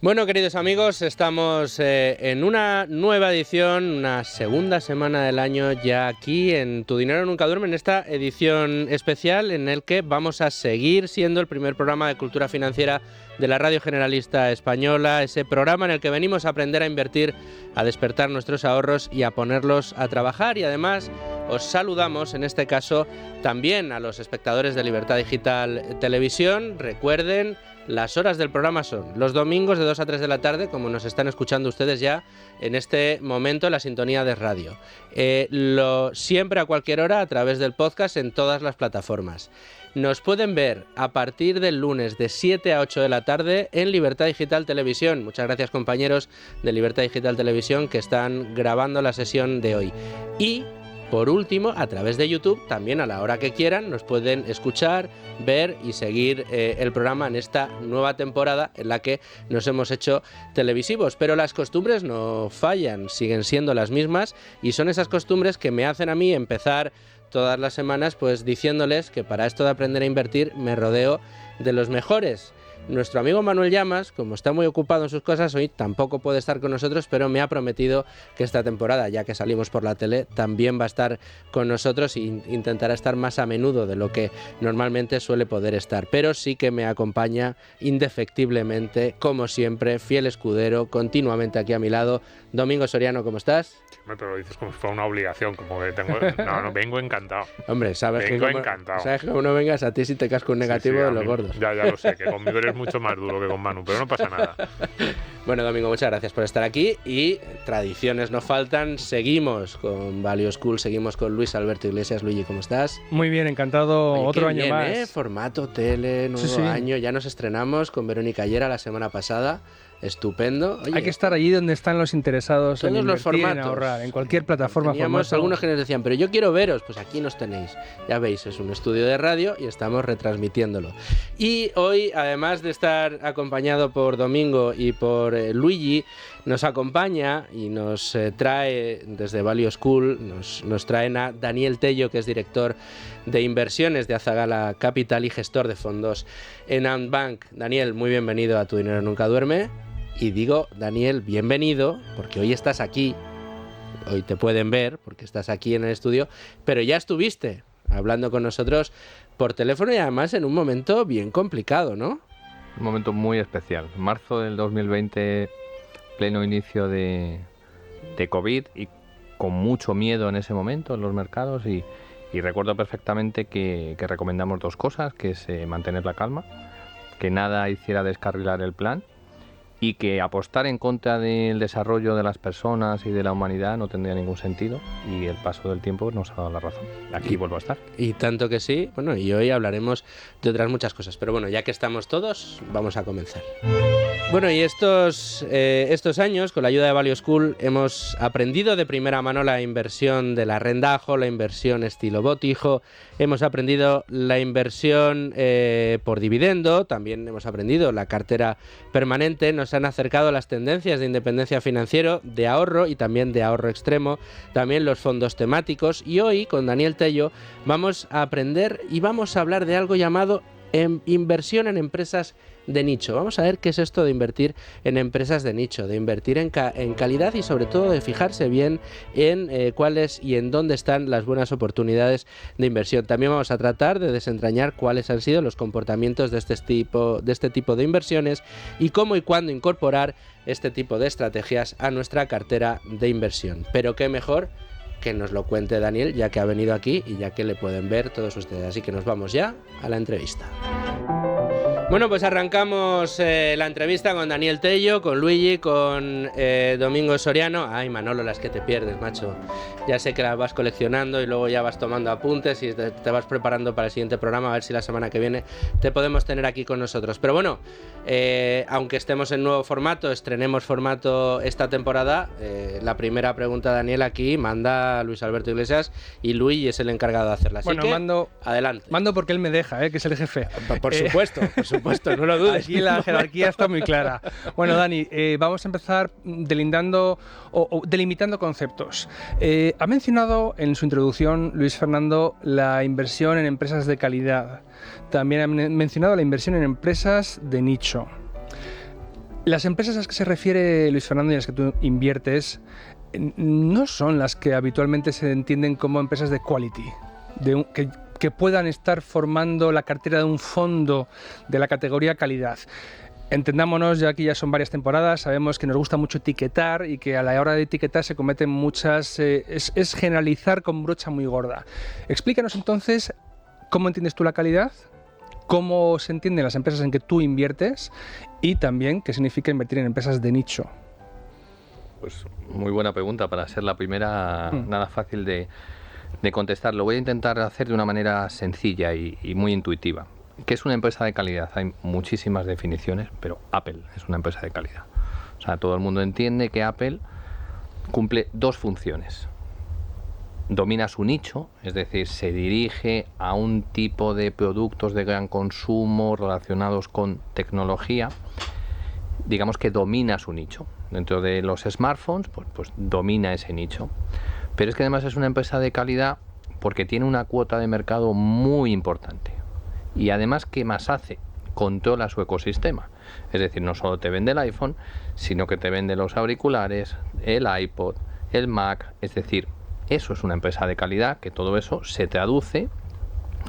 Bueno, queridos amigos, estamos en una nueva edición, una segunda semana del año ya aquí en Tu Dinero Nunca Duerme, en esta edición especial en el que vamos a seguir siendo el primer programa de cultura financiera de la Radio Generalista Española, ese programa en el que venimos a aprender a invertir, a despertar nuestros ahorros y a ponerlos a trabajar. Y además os saludamos, en este caso, también a los espectadores de Libertad Digital Televisión. Recuerden, las horas del programa son los domingos de 2 a 3 de la tarde, como nos están escuchando ustedes ya en este momento en la sintonía de radio. Siempre a cualquier hora a través del podcast en todas las plataformas. Nos pueden ver a partir del lunes de 7 a 8 de la tarde en Libertad Digital Televisión. Muchas gracias, compañeros de Libertad Digital Televisión, que están grabando la sesión de hoy. Y por último, a través de YouTube, también a la hora que quieran, nos pueden escuchar, ver y seguir el programa en esta nueva temporada en la que nos hemos hecho televisivos. Pero las costumbres no fallan, siguen siendo las mismas, y son esas costumbres que me hacen a mí empezar todas las semanas pues diciéndoles que para esto de aprender a invertir me rodeo de los mejores. Nuestro amigo Manuel Llamas, como está muy ocupado en sus cosas, hoy tampoco puede estar con nosotros, pero me ha prometido que esta temporada, ya que salimos por la tele, también va a estar con nosotros e intentará estar más a menudo de lo que normalmente suele poder estar. Pero sí que me acompaña indefectiblemente, como siempre, fiel escudero, continuamente aquí a mi lado. Domingo Soriano, ¿cómo estás? Pero lo dices como si fuera una obligación, como que tengo... No, vengo encantado. Hombre, sabes que como no vengas a ti si te casco un negativo de los gordos. Ya lo sé, que conmigo eres mucho más duro que con Manu, pero no pasa nada. Bueno, Domingo, muchas gracias por estar aquí y tradiciones no faltan. Seguimos con Value School, seguimos con Luis Alberto Iglesias. Luigi, ¿cómo estás? Muy bien, encantado. Oye, otro año bien, más. Formato, tele, nuevo año. Ya nos estrenamos con Verónica Llera la semana pasada. Estupendo. Oye, hay que estar allí donde están los interesados en invertir, los formatos, en ahorrar, en cualquier plataforma. Teníamos algunos que nos decían, pero yo quiero veros, pues aquí nos tenéis. Ya veis, es un estudio de radio y estamos retransmitiéndolo. Y hoy, además de estar acompañado por Domingo y por Luigi, nos acompaña y nos trae desde Value School, nos traen a Daniel Tello, que es director de inversiones de Azagala Capital y gestor de fondos en Antbank. Daniel, muy bienvenido a Tu Dinero Nunca Duerme. Y digo, Daniel, bienvenido, porque hoy estás aquí, hoy te pueden ver, porque estás aquí en el estudio, pero ya estuviste hablando con nosotros por teléfono y además en un momento bien complicado, ¿no? Un momento muy especial. Marzo del 2020, pleno inicio de COVID y con mucho miedo en ese momento en los mercados y recuerdo perfectamente que recomendamos dos cosas, que es mantener la calma, que nada hiciera descarrilar el plan, y que apostar en contra del desarrollo de las personas y de la humanidad no tendría ningún sentido, y el paso del tiempo nos ha dado la razón. Aquí vuelvo a estar. Y tanto que sí, bueno, y hoy hablaremos de otras muchas cosas, pero bueno, ya que estamos todos, vamos a comenzar. Bueno, y estos años, con la ayuda de Value School, hemos aprendido de primera mano la inversión del arrendajo, la inversión estilo botijo, hemos aprendido la inversión por dividendo, también hemos aprendido la cartera permanente, nos han acercado las tendencias de independencia financiera, de ahorro y también de ahorro extremo, también los fondos temáticos, y hoy con Daniel Tello vamos a aprender y vamos a hablar de algo llamado inversión en empresas de nicho. Vamos a ver qué es esto de invertir en empresas de nicho, de invertir en calidad y sobre todo de fijarse bien en cuáles y en dónde están las buenas oportunidades de inversión. También vamos a tratar de desentrañar cuáles han sido los comportamientos de este tipo de inversiones y cómo y cuándo incorporar este tipo de estrategias a nuestra cartera de inversión. Pero qué mejor que nos lo cuente Daniel, ya que ha venido aquí y ya que le pueden ver todos ustedes. Así que nos vamos ya a la entrevista. Bueno, pues arrancamos la entrevista con Daniel Tello, con Luigi, con Domingo Soriano. Ay, Manolo, las que te pierdes, macho. Ya sé que las vas coleccionando y luego ya vas tomando apuntes y te vas preparando para el siguiente programa, a ver si la semana que viene te podemos tener aquí con nosotros. Pero bueno, aunque estemos en nuevo formato, estrenemos formato esta temporada, la primera pregunta, Daniel, aquí manda Luis Alberto Iglesias y Luigi es el encargado de hacerla. Así bueno, que, adelante. Mando porque él me deja, que es el jefe. Por supuesto, no lo dudes. Aquí la jerarquía está muy clara. Bueno, Dani, vamos a empezar delimitando conceptos. Ha mencionado en su introducción, Luis Fernando, la inversión en empresas de calidad. También ha mencionado la inversión en empresas de nicho. Las empresas a las que se refiere Luis Fernando y a las que tú inviertes no son las que habitualmente se entienden como empresas de quality, que puedan estar formando la cartera de un fondo de la categoría calidad. Entendámonos, ya aquí ya son varias temporadas, sabemos que nos gusta mucho etiquetar y que a la hora de etiquetar se cometen muchas... es generalizar con brocha muy gorda. Explícanos entonces cómo entiendes tú la calidad, cómo se entienden las empresas en que tú inviertes y también qué significa invertir en empresas de nicho. Pues muy buena pregunta para ser la primera, nada fácil de contestar. Lo voy a intentar hacer de una manera sencilla y muy intuitiva. ¿Qué es una empresa de calidad? Hay muchísimas definiciones, pero Apple es una empresa de calidad. O sea, todo el mundo entiende que Apple cumple dos funciones. Domina su nicho, es decir, se dirige a un tipo de productos de gran consumo relacionados con tecnología. Digamos que domina su nicho. Dentro de los smartphones, pues domina ese nicho. Pero es que además es una empresa de calidad porque tiene una cuota de mercado muy importante. Y además, ¿qué más hace? Controla su ecosistema. Es decir, no solo te vende el iPhone, sino que te vende los auriculares, el iPod, el Mac. Es decir, eso es una empresa de calidad, que todo eso se traduce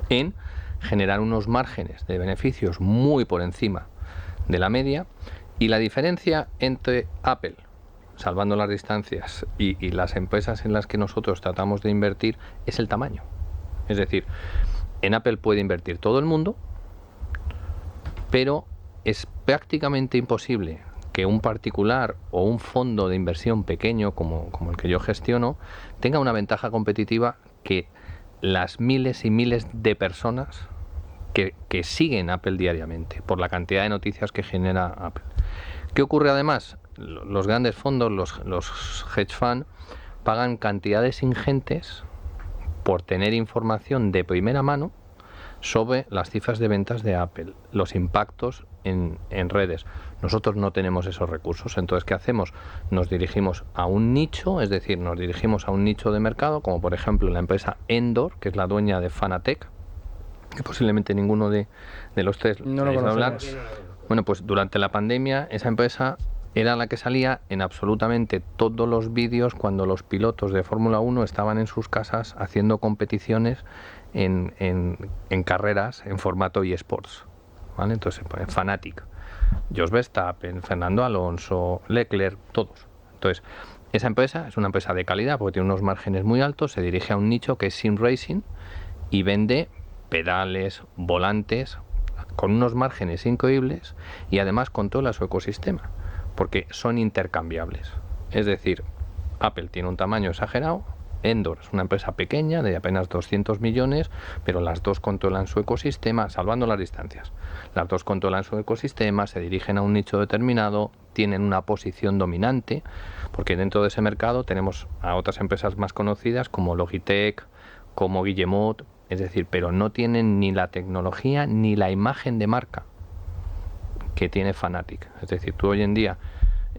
en generar unos márgenes de beneficios muy por encima de la media. Y la diferencia entre Apple, salvando las distancias, y las empresas en las que nosotros tratamos de invertir es el tamaño. Es decir, en Apple puede invertir todo el mundo, pero es prácticamente imposible que un particular o un fondo de inversión pequeño como el que yo gestiono tenga una ventaja competitiva que las miles y miles de personas que siguen Apple diariamente por la cantidad de noticias que genera Apple. ¿Qué ocurre además? Los grandes fondos, los hedge funds, pagan cantidades ingentes por tener información de primera mano sobre las cifras de ventas de Apple, los impactos en redes. Nosotros no tenemos esos recursos, entonces ¿qué hacemos? Nos dirigimos a un nicho, es decir, nos dirigimos a un nicho de mercado, como por ejemplo la empresa Endor, que es la dueña de Fanatec, que posiblemente ninguno de los tres no lo hablar. conocemos. Bueno, pues durante la pandemia esa empresa era la que salía en absolutamente todos los vídeos cuando los pilotos de Fórmula 1 estaban en sus casas haciendo competiciones en carreras en formato eSports, ¿vale? Entonces, Fanatic, Jos Verstappen, Fernando Alonso, Leclerc, todos. Entonces, esa empresa es una empresa de calidad porque tiene unos márgenes muy altos, se dirige a un nicho que es sim racing y vende pedales, volantes, con unos márgenes increíbles y además controla su ecosistema, porque son intercambiables. Es decir, Apple tiene un tamaño exagerado, Endor es una empresa pequeña de apenas 200 millones, pero las dos controlan su ecosistema, salvando las distancias. Las dos controlan su ecosistema, se dirigen a un nicho determinado, tienen una posición dominante, porque dentro de ese mercado tenemos a otras empresas más conocidas como Logitech, como Guillemot, es decir, pero no tienen ni la tecnología ni la imagen de marca que tiene Fanatec. Es decir, tú hoy en día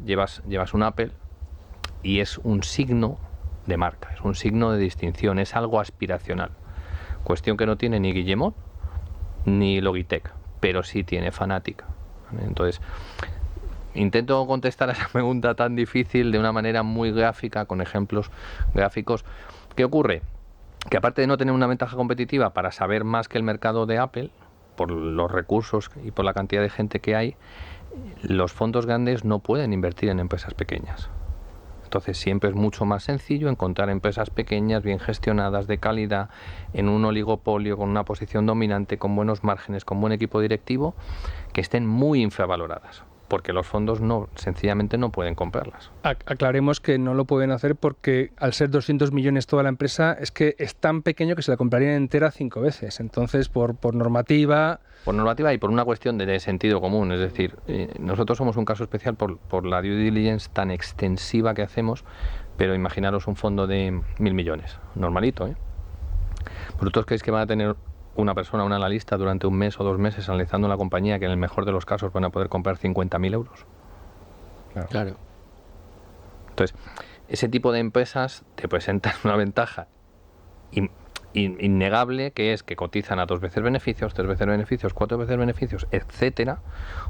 llevas un Apple y es un signo de marca, es un signo de distinción, es algo aspiracional. Cuestión que no tiene ni Guillemot ni Logitech, pero sí tiene Fanatec. Entonces, intento contestar a esa pregunta tan difícil de una manera muy gráfica, con ejemplos gráficos. ¿Qué ocurre? Que aparte de no tener una ventaja competitiva para saber más que el mercado de Apple, por los recursos y por la cantidad de gente que hay, los fondos grandes no pueden invertir en empresas pequeñas. Entonces siempre es mucho más sencillo encontrar empresas pequeñas, bien gestionadas, de calidad, en un oligopolio, con una posición dominante, con buenos márgenes, con buen equipo directivo, que estén muy infravaloradas, porque los fondos sencillamente no pueden comprarlas. Aclaremos que no lo pueden hacer porque al ser 200 millones toda la empresa es que es tan pequeño que se la comprarían entera 5 veces. Entonces, por normativa... Por normativa y por una cuestión de sentido común. Es decir, nosotros somos un caso especial por la due diligence tan extensiva que hacemos, pero imaginaros un fondo de 1.000 millones, normalito, ¿eh? ¿Vosotros creéis que van a tener una persona, un analista, durante un mes o 2 meses analizando la compañía que en el mejor de los casos van a poder comprar 50.000 euros? Claro. Entonces, ese tipo de empresas te presentan una ventaja innegable, que es que cotizan a 2 veces beneficios, 3 veces beneficios, 4 veces beneficios, etcétera,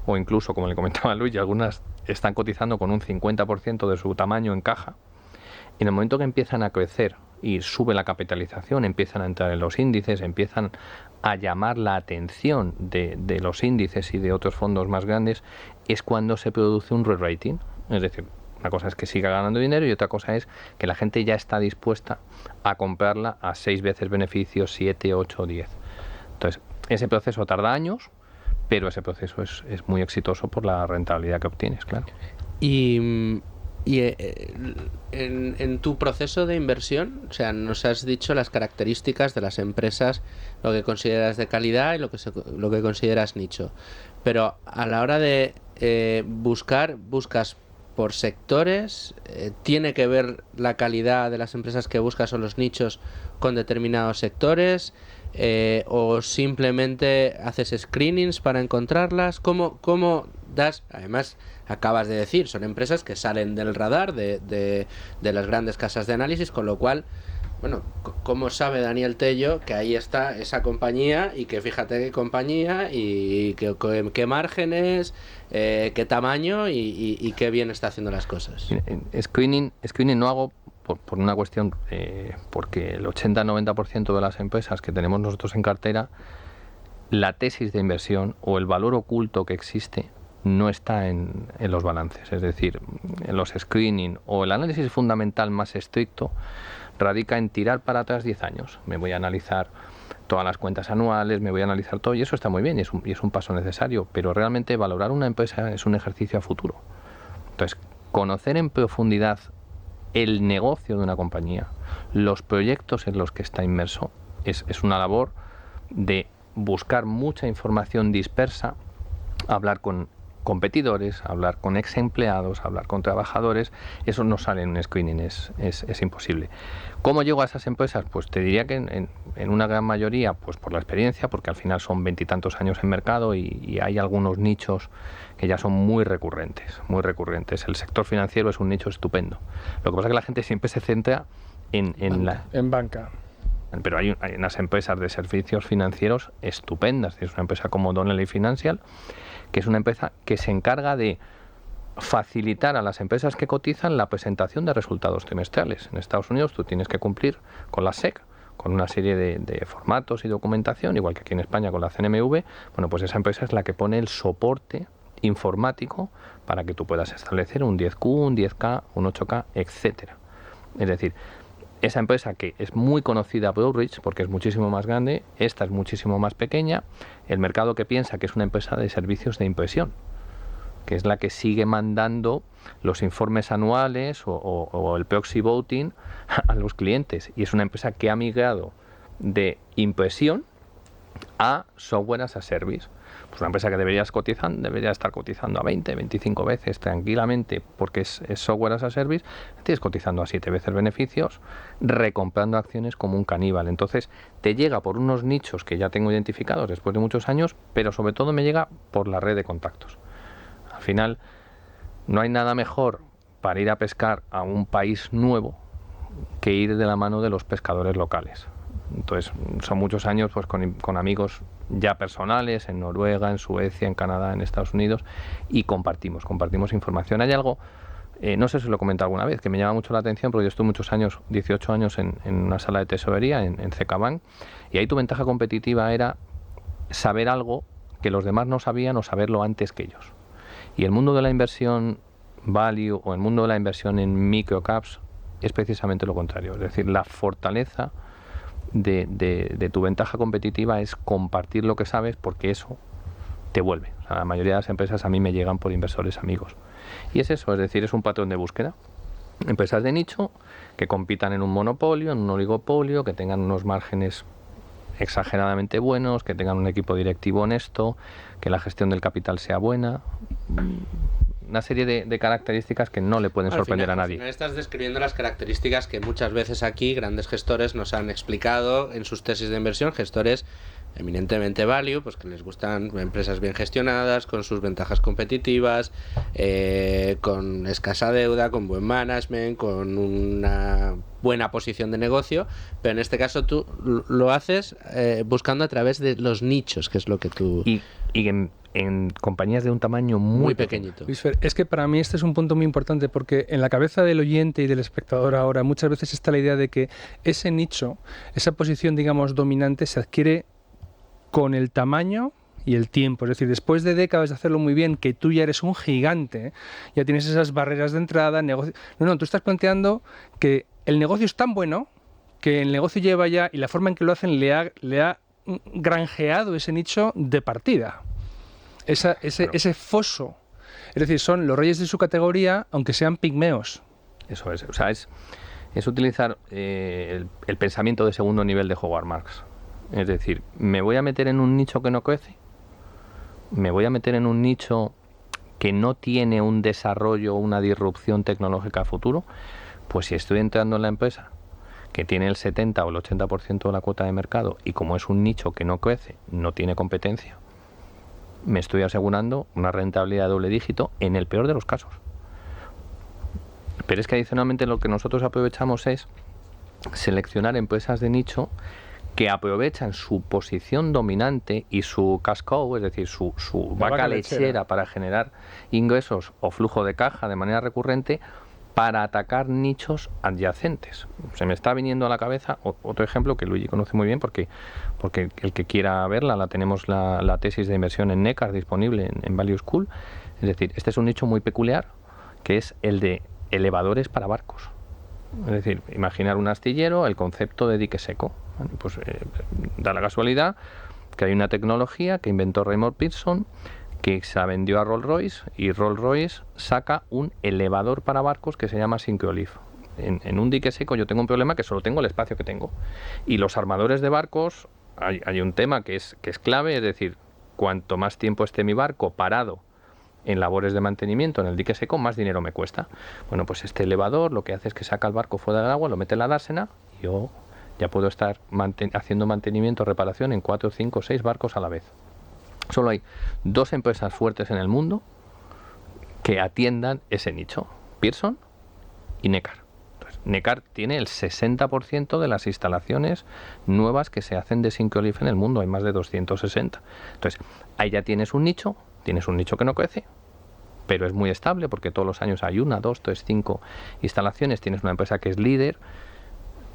o incluso, como le comentaba Luis, algunas están cotizando con un 50% de su tamaño en caja. Y en el momento que empiezan a crecer y sube la capitalización, empiezan a entrar en los índices, empiezan a llamar la atención de los índices y de otros fondos más grandes, es cuando se produce un re-rating. Es decir, una cosa es que siga ganando dinero y otra cosa es que la gente ya está dispuesta a comprarla a 6 veces beneficios, 7, 8, 10. Entonces, ese proceso tarda años, pero ese proceso es muy exitoso por la rentabilidad que obtienes, claro. Y en tu proceso de inversión, o sea, nos has dicho las características de las empresas, lo que consideras de calidad y lo que consideras nicho. Pero a la hora de buscas por sectores, ¿tiene que ver la calidad de las empresas que buscas o los nichos con determinados sectores? ¿O simplemente haces screenings para encontrarlas? ¿Cómo das? Además, acabas de decir, son empresas que salen del radar de las grandes casas de análisis, con lo cual, bueno, ¿cómo sabe Daniel Tello que ahí está esa compañía y que fíjate qué compañía y qué márgenes, qué tamaño y qué bien está haciendo las cosas? Screening no hago por una cuestión, porque el 80-90% de las empresas que tenemos nosotros en cartera, la tesis de inversión o el valor oculto que existe no está en los balances. Es decir, en los screening o el análisis fundamental más estricto radica en tirar para atrás 10 años. Me voy a analizar todas las cuentas anuales, me voy a analizar todo, y eso está muy bien y es un paso necesario, pero realmente valorar una empresa es un ejercicio a futuro. Entonces, conocer en profundidad el negocio de una compañía, los proyectos en los que está inmerso, es una labor de buscar mucha información dispersa, hablar con competidores, hablar con ex empleados, hablar con trabajadores. Eso no sale en un screening, es imposible. ¿Cómo llego a esas empresas? Pues te diría que en una gran mayoría, pues por la experiencia, porque al final son 20 y tantos años en mercado y hay algunos nichos que ya son muy recurrentes, muy recurrentes. El sector financiero es un nicho estupendo. Lo que pasa es que la gente siempre se centra en banca. Pero hay unas empresas de servicios financieros estupendas. Es una empresa como Donnelley Financial, que es una empresa que se encarga de facilitar a las empresas que cotizan la presentación de resultados trimestrales. En Estados Unidos tú tienes que cumplir con la SEC, con una serie de formatos y documentación, igual que aquí en España con la CNMV. Bueno, pues esa empresa es la que pone el soporte informático para que tú puedas establecer un 10Q, un 10K, un 8K, etcétera. Es decir, esa empresa que es muy conocida por Broadridge porque es muchísimo más grande, esta es muchísimo más pequeña, el mercado que piensa que es una empresa de servicios de impresión, que es la que sigue mandando los informes anuales o el proxy voting a los clientes, y es una empresa que ha migrado de impresión a software as a service. Pues una empresa que debería estar cotizando a 20, 25 veces tranquilamente porque es software as a service, tienes cotizando a 7 veces beneficios, recomprando acciones como un caníbal. Entonces te llega por unos nichos que ya tengo identificados después de muchos años, pero sobre todo me llega por la red de contactos. Al final no hay nada mejor para ir a pescar a un país nuevo que ir de la mano de los pescadores locales. Entonces son muchos años pues con amigos ya personales en Noruega, en Suecia, en Canadá, en Estados Unidos, y compartimos información. Hay algo, no sé si lo he comentado alguna vez, que me llama mucho la atención, porque yo estuve muchos años, 18 años en una sala de tesorería en CK Bank, y ahí tu ventaja competitiva era saber algo que los demás no sabían o saberlo antes que ellos. Y el mundo de la inversión value o el mundo de la inversión en microcaps es precisamente lo contrario. Es decir, la fortaleza de tu ventaja competitiva es compartir lo que sabes, porque eso te vuelve. O sea, la mayoría de las empresas a mí me llegan por inversores amigos. Y es eso, es decir, es un patrón de búsqueda. Empresas de nicho que compitan en un monopolio, en un oligopolio, que tengan unos márgenes exageradamente buenos, que tengan un equipo directivo honesto, que la gestión del capital sea buena. Una serie de características que no le pueden sorprender a nadie. Al final estás describiendo las características que muchas veces aquí grandes gestores nos han explicado en sus tesis de inversión, gestores eminentemente value, pues que les gustan empresas bien gestionadas, con sus ventajas competitivas, con escasa deuda, con buen management, con una buena posición de negocio, pero en este caso tú lo haces buscando a través de los nichos, que es lo que tú... Y en compañías de un tamaño muy pequeñito. Luis Fer, es que para mí este es un punto muy importante, porque en la cabeza del oyente y del espectador ahora muchas veces está la idea de que ese nicho, esa posición, digamos, dominante, se adquiere con el tamaño y el tiempo. Es decir, después de décadas de hacerlo muy bien, que tú ya eres un gigante, ya tienes esas barreras de entrada, negocio... No, tú estás planteando que el negocio es tan bueno que el negocio lleva ya, y la forma en que lo hacen le ha granjeado ese nicho de partida. Ese foso. Es decir, son los reyes de su categoría, aunque sean pigmeos. Eso es. O sea, es utilizar el pensamiento de segundo nivel de Howard Marks. Es decir, me voy a meter en un nicho que no crece, me voy a meter en un nicho que no tiene un desarrollo, una disrupción tecnológica a futuro. Pues si estoy entrando en la empresa que tiene el 70 o el 80% de la cuota de mercado, y como es un nicho que no crece, no tiene competencia, me estoy asegurando una rentabilidad de doble dígito en el peor de los casos. Pero es que adicionalmente lo que nosotros aprovechamos es seleccionar empresas de nicho que aprovechan su posición dominante y su cash cow, es decir, su vaca lechera para generar ingresos o flujo de caja de manera recurrente, para atacar nichos adyacentes. Se me está viniendo a la cabeza otro ejemplo que Luigi conoce muy bien, porque el que quiera verla, la tenemos la tesis de inversión en Necar disponible en Value School. Es decir, este es un nicho muy peculiar, que es el de elevadores para barcos. Es decir, imaginar un astillero, el concepto de dique seco. Bueno, pues da la casualidad que hay una tecnología que inventó Raymond Pearson, que se la vendió a Rolls-Royce, y Rolls-Royce saca un elevador para barcos que se llama Syncrolift. En un dique seco yo tengo un problema, que solo tengo el espacio que tengo. Y los armadores de barcos, hay un tema que es clave, es decir, cuanto más tiempo esté mi barco parado en labores de mantenimiento en el dique seco, más dinero me cuesta. Bueno, pues este elevador lo que hace es que saca el barco fuera del agua, lo mete en la dársena, y yo ya puedo estar haciendo mantenimiento, reparación en 4, 5, 6 barcos a la vez. Solo hay 2 empresas fuertes en el mundo que atiendan ese nicho: Pearson y Necar. Entonces, Necar tiene el 60% de las instalaciones nuevas que se hacen de Syncrolift en el mundo. Hay más de 260. Entonces, ahí ya tienes un nicho que no crece, pero es muy estable, porque todos los años hay 1, 2, 3, 5 instalaciones. Tienes una empresa que es líder,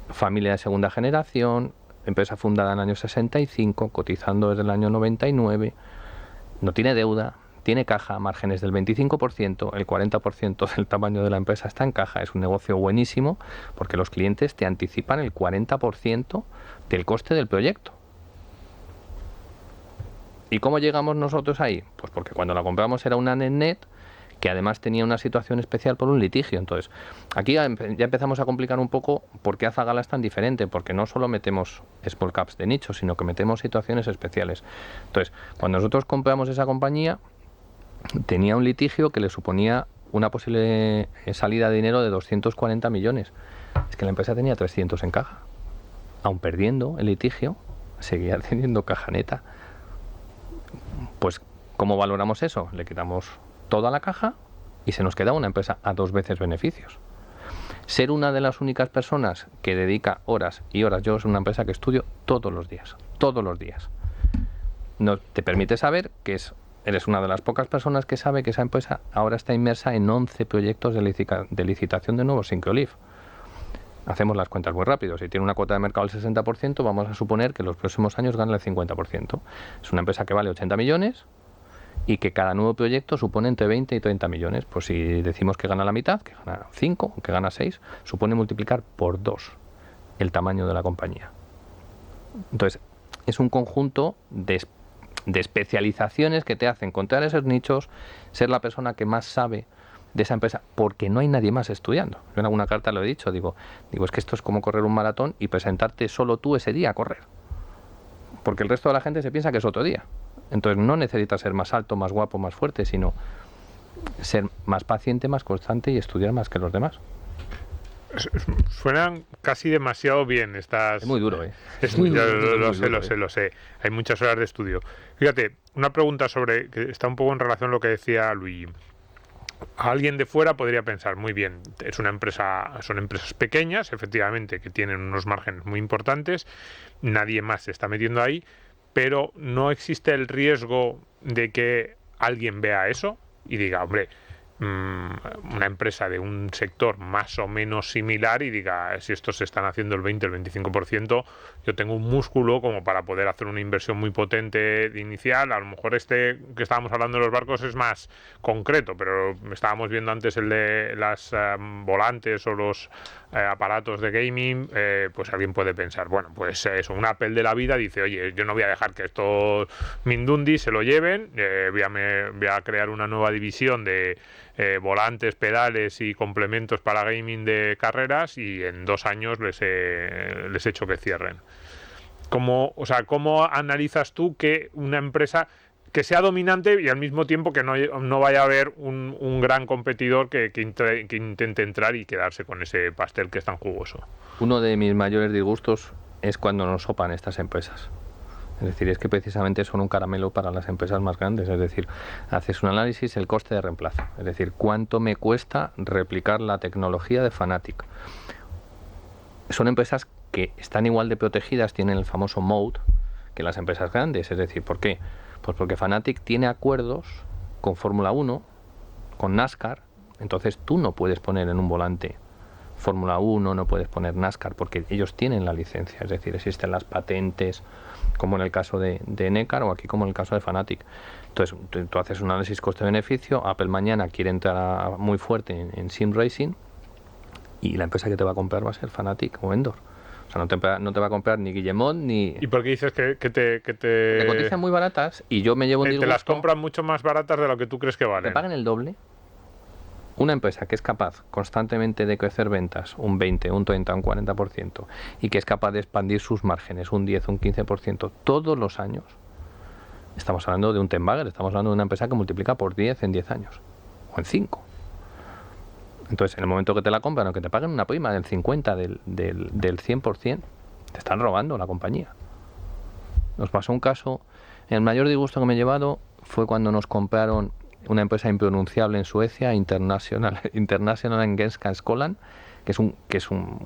familia de segunda generación, empresa fundada en el año 65, cotizando desde el año 99, no tiene deuda, tiene caja, márgenes del 25%, el 40% del tamaño de la empresa está en caja. Es un negocio buenísimo, porque los clientes te anticipan el 40% del coste del proyecto. ¿Y cómo llegamos nosotros ahí? Pues porque cuando la compramos era una NetNet, que además tenía una situación especial por un litigio. Entonces, aquí ya empezamos a complicar un poco por qué Azagala es tan diferente, porque no solo metemos small caps de nicho, sino que metemos situaciones especiales. Entonces, cuando nosotros compramos esa compañía, tenía un litigio que le suponía una posible salida de dinero de 240 millones. Es que la empresa tenía 300 en caja. Aun perdiendo el litigio, seguía teniendo caja neta. Pues, ¿cómo valoramos eso? Le quitamos toda la caja y se nos queda una empresa a 2 veces beneficios. Ser una de las únicas personas que dedica horas y horas, yo soy una empresa que estudio todos los días, no te permite saber que eres una de las pocas personas que sabe que esa empresa ahora está inmersa en 11 proyectos de licitación de nuevos Syncrolift. Hacemos las cuentas muy rápido. Si tiene una cuota de mercado del 60%, vamos a suponer que en los próximos años gana el 50%. Es una empresa que vale 80 millones y que cada nuevo proyecto supone entre 20 y 30 millones. Pues si decimos que gana la mitad, que gana 5, que gana 6, supone multiplicar por 2 el tamaño de la compañía. Entonces, es un conjunto de especializaciones que te hacen encontrar esos nichos, ser la persona que más sabe de esa empresa, porque no hay nadie más estudiando. Yo en alguna carta lo he dicho, digo, es que esto es como correr un maratón y presentarte solo tú ese día a correr, porque el resto de la gente se piensa que es otro día. Entonces no necesitas ser más alto, más guapo, más fuerte, sino ser más paciente, más constante y estudiar más que los demás. Suenan casi demasiado bien estas... Es muy duro, ¿eh? Lo sé. Hay muchas horas de estudio. Fíjate, una pregunta sobre, que está un poco en relación a lo que decía Luigi. A alguien de fuera podría pensar, muy bien, es una empresa, son empresas pequeñas, efectivamente, que tienen unos márgenes muy importantes, nadie más se está metiendo ahí, pero no existe el riesgo de que alguien vea eso y diga, hombre, una empresa de un sector más o menos similar y diga, si estos se están haciendo el 20, el 25%, yo tengo un músculo como para poder hacer una inversión muy potente de inicial. A lo mejor este que estábamos hablando de los barcos es más concreto, pero estábamos viendo antes el de las volantes o los aparatos de gaming, pues alguien puede pensar, bueno, pues eso, un Apple de la vida dice, oye, yo no voy a dejar que estos Mindundi se lo lleven, voy a crear una nueva división de volantes, pedales y complementos para gaming de carreras y en 2 años les he hecho que cierren. ¿Cómo analizas tú que una empresa que sea dominante y al mismo tiempo que no vaya a haber un gran competidor que intente entrar y quedarse con ese pastel que es tan jugoso? Uno de mis mayores disgustos es cuando nos sopan estas empresas. Es decir, es que precisamente son un caramelo para las empresas más grandes. Es decir, haces un análisis del coste de reemplazo. Es decir, cuánto me cuesta replicar la tecnología de Fanatec. Son empresas que están igual de protegidas, tienen el famoso moat, que las empresas grandes. Es decir, ¿por qué? Pues porque Fanatec tiene acuerdos con Fórmula 1, con NASCAR. Entonces tú no puedes poner en un volante Fórmula 1, no puedes poner NASCAR, porque ellos tienen la licencia. Es decir, existen las patentes, como en el caso de NECAR o aquí como en el caso de Fanatec. Entonces, tú haces un análisis coste-beneficio, Apple mañana quiere entrar muy fuerte en Sim Racing y la empresa que te va a comprar va a ser Fanatec o Endor. O sea, no te va a comprar ni Guillemot ni... ¿Y por qué dices que te cotizan muy baratas y yo me llevo un disgusto? Te las compran mucho más baratas de lo que tú crees que valen. Te pagan el doble. Una empresa que es capaz constantemente de crecer ventas un 20, un 30, un 40% y que es capaz de expandir sus márgenes un 10, un 15% todos los años, estamos hablando de un Tenbagger, estamos hablando de una empresa que multiplica por 10 en 10 años o en 5. Entonces, en el momento que te la compran o que te paguen una prima del 50, del 100%, te están robando la compañía. Nos pasó un caso, el mayor disgusto que me he llevado fue cuando nos compraron una empresa impronunciable en Suecia, International Engelska Skolan, que es un